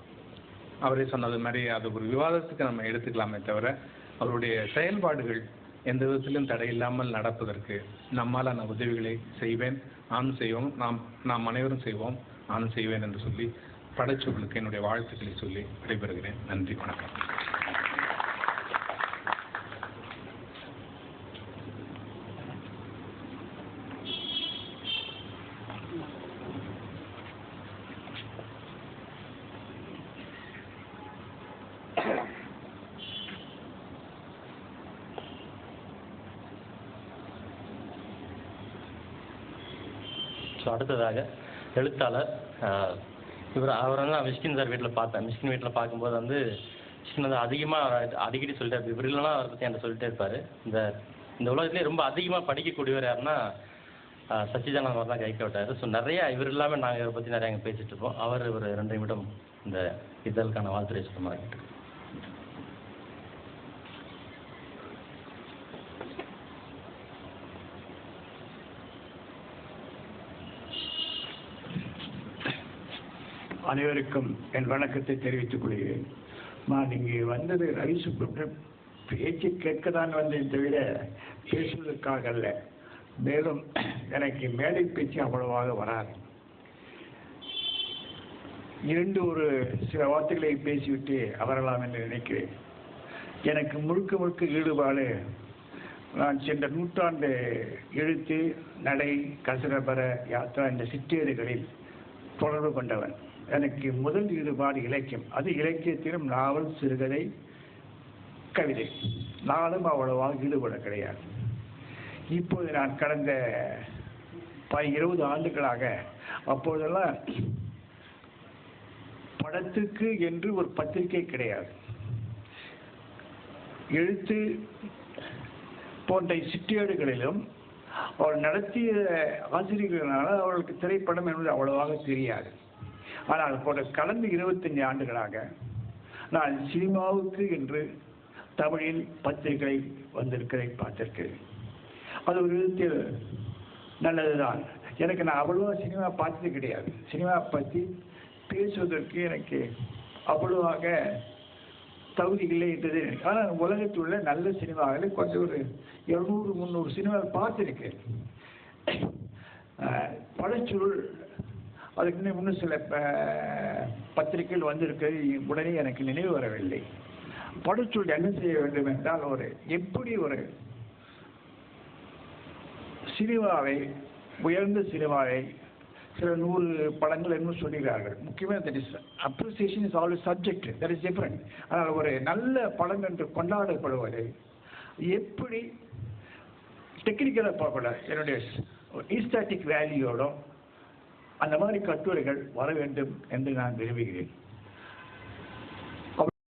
அவரே சொன்னது மாதிரி அது ஒரு விவாதத்துக்கு நம்ம எடுத்துக்கலாமே தவிர அவருடைய செயல்பாடுகள் எந்த விதத்திலும் தடையில்லாமல் நடப்பதற்கு நம்மாலான உதவிகளை செய்வேன். நானும் செய்வோம், நாம் அனைவரும் செய்வோம், நானும் செய்வேன் என்று சொல்லி படைச்சொல்லுக்கு என்னுடைய வாழ்த்துக்களை சொல்லி விடைபெறுகிறேன். நன்றி, வணக்கம். ஸோ அடுத்ததாக எழுத்தாளர் அவரை வந்து நான் மிஷ்கின் சார் வீட்டில் பார்த்தேன். மிஷ்கின் வீட்டில் பார்க்கும்போது வந்து மிஷ்கின் வந்து அதிகமாக அடிக்கடி சொல்லிட்டே இருப்பார். இவர் இல்லைனா அவரை பற்றி என்கிட்ட சொல்லிட்டே இருப்பார். இந்த உலகத்துலேயே ரொம்ப அதிகமாக படிக்கக்கூடியவர் யாருன்னா சச்சிதானந்த மாதிரி தான் கைக்க விட்டார். ஸோ நிறையா இவர் இல்லாமல் நாங்கள் இவரை பற்றி நிறையா அங்கே பேசிகிட்டு இருக்கோம். அவர் ஒரு 2 நிமிடம் இந்த இதழுக்கான வாழ்த்துறை சொல்ல மாதிரி. அனைவருக்கும் என் வணக்கத்தை தெரிவித்துக் கொள்கிறேன். நான் இங்கே வந்தது ரவி சுப்ரமணியம் பேச்சு கேட்க தான் வந்தேன் தவிர பேசுவதற்காக அல்ல. மேலும் எனக்கு மேடை பேச்சு அவ்வளவாக வராது. ஒரு சில வார்த்தைகளை பேசிவிட்டு அவரலாம் என்று நினைக்கிறேன். எனக்கு முழுக்க ஈடுபாடு நான் சென்ற நூற்றாண்டு எழுத்து, நடை, கசரபர, யாத்ரா இந்த சிற்றேடுகளில் தொடர்பு கொண்டவன். எனக்கு முதல் ஈடுபாடு இலக்கியம். அது இலக்கியத்திலும் நாவல், சிறுகதை, கவிதை. நானும் அவ்வளவாக ஈடுபட கிடையாது. இப்போது நான் கடந்த 20 ஆண்டுகளாக அப்போதெல்லாம் படத்துக்கு என்று ஒரு பத்திரிகை கிடையாது. எழுத்து போன்ற சிற்றேடுகளிலும் அவர் நடத்திய ஆசிரியர்களால் அவர்களுக்கு திரைப்படம் என்பது அவ்வளவாக தெரியாது. ஆனால் கடந்த 25 ஆண்டுகளாக நான் சினிமாவுக்கு என்று தமிழில் பத்திரிகை வந்திருக்கிறதை பார்த்திருக்கிறேன். அது ஒரு விதத்தில் நல்லதுதான். எனக்கு நான் அவ்வளவா சினிமா பார்த்தது கிடையாது. சினிமா பற்றி பேசுவதற்கு எனக்கு அவ்வளவாக தகுதி இல்லை என்றது. ஆனால் உலகத்தில் உள்ள நல்ல சினிமாவில் கொஞ்சம் ஒரு 200-300 சினிமாவை பார்த்துருக்கேன். படச்சுருள் அதுக்கு இன்னும் சில பத்திரிகைகள் வந்திருக்கிறது. உடனே எனக்கு நினைவு வரவில்லை. படச்சுருள் என்ன செய்ய வேண்டும் என்றால் எப்படி ஒரு சினிமாவை, உயர்ந்த சினிமாவை, சில 100 படங்கள் என்ன சொல்கிறார்கள். முக்கியமாக that is appreciation is always subject, that is different. ஆனால் ஒரு நல்ல படம் என்று கொண்டாடப்படுவதை எப்படி டெக்னிக்கலாக பார்க்கக்கூடாது, என்னுடைய ஈஸ்தாட்டிக் வேல்யூயோட அந்த மாதிரி கட்டுரைகள் வர வேண்டும் என்று நான் விரும்புகிறேன்.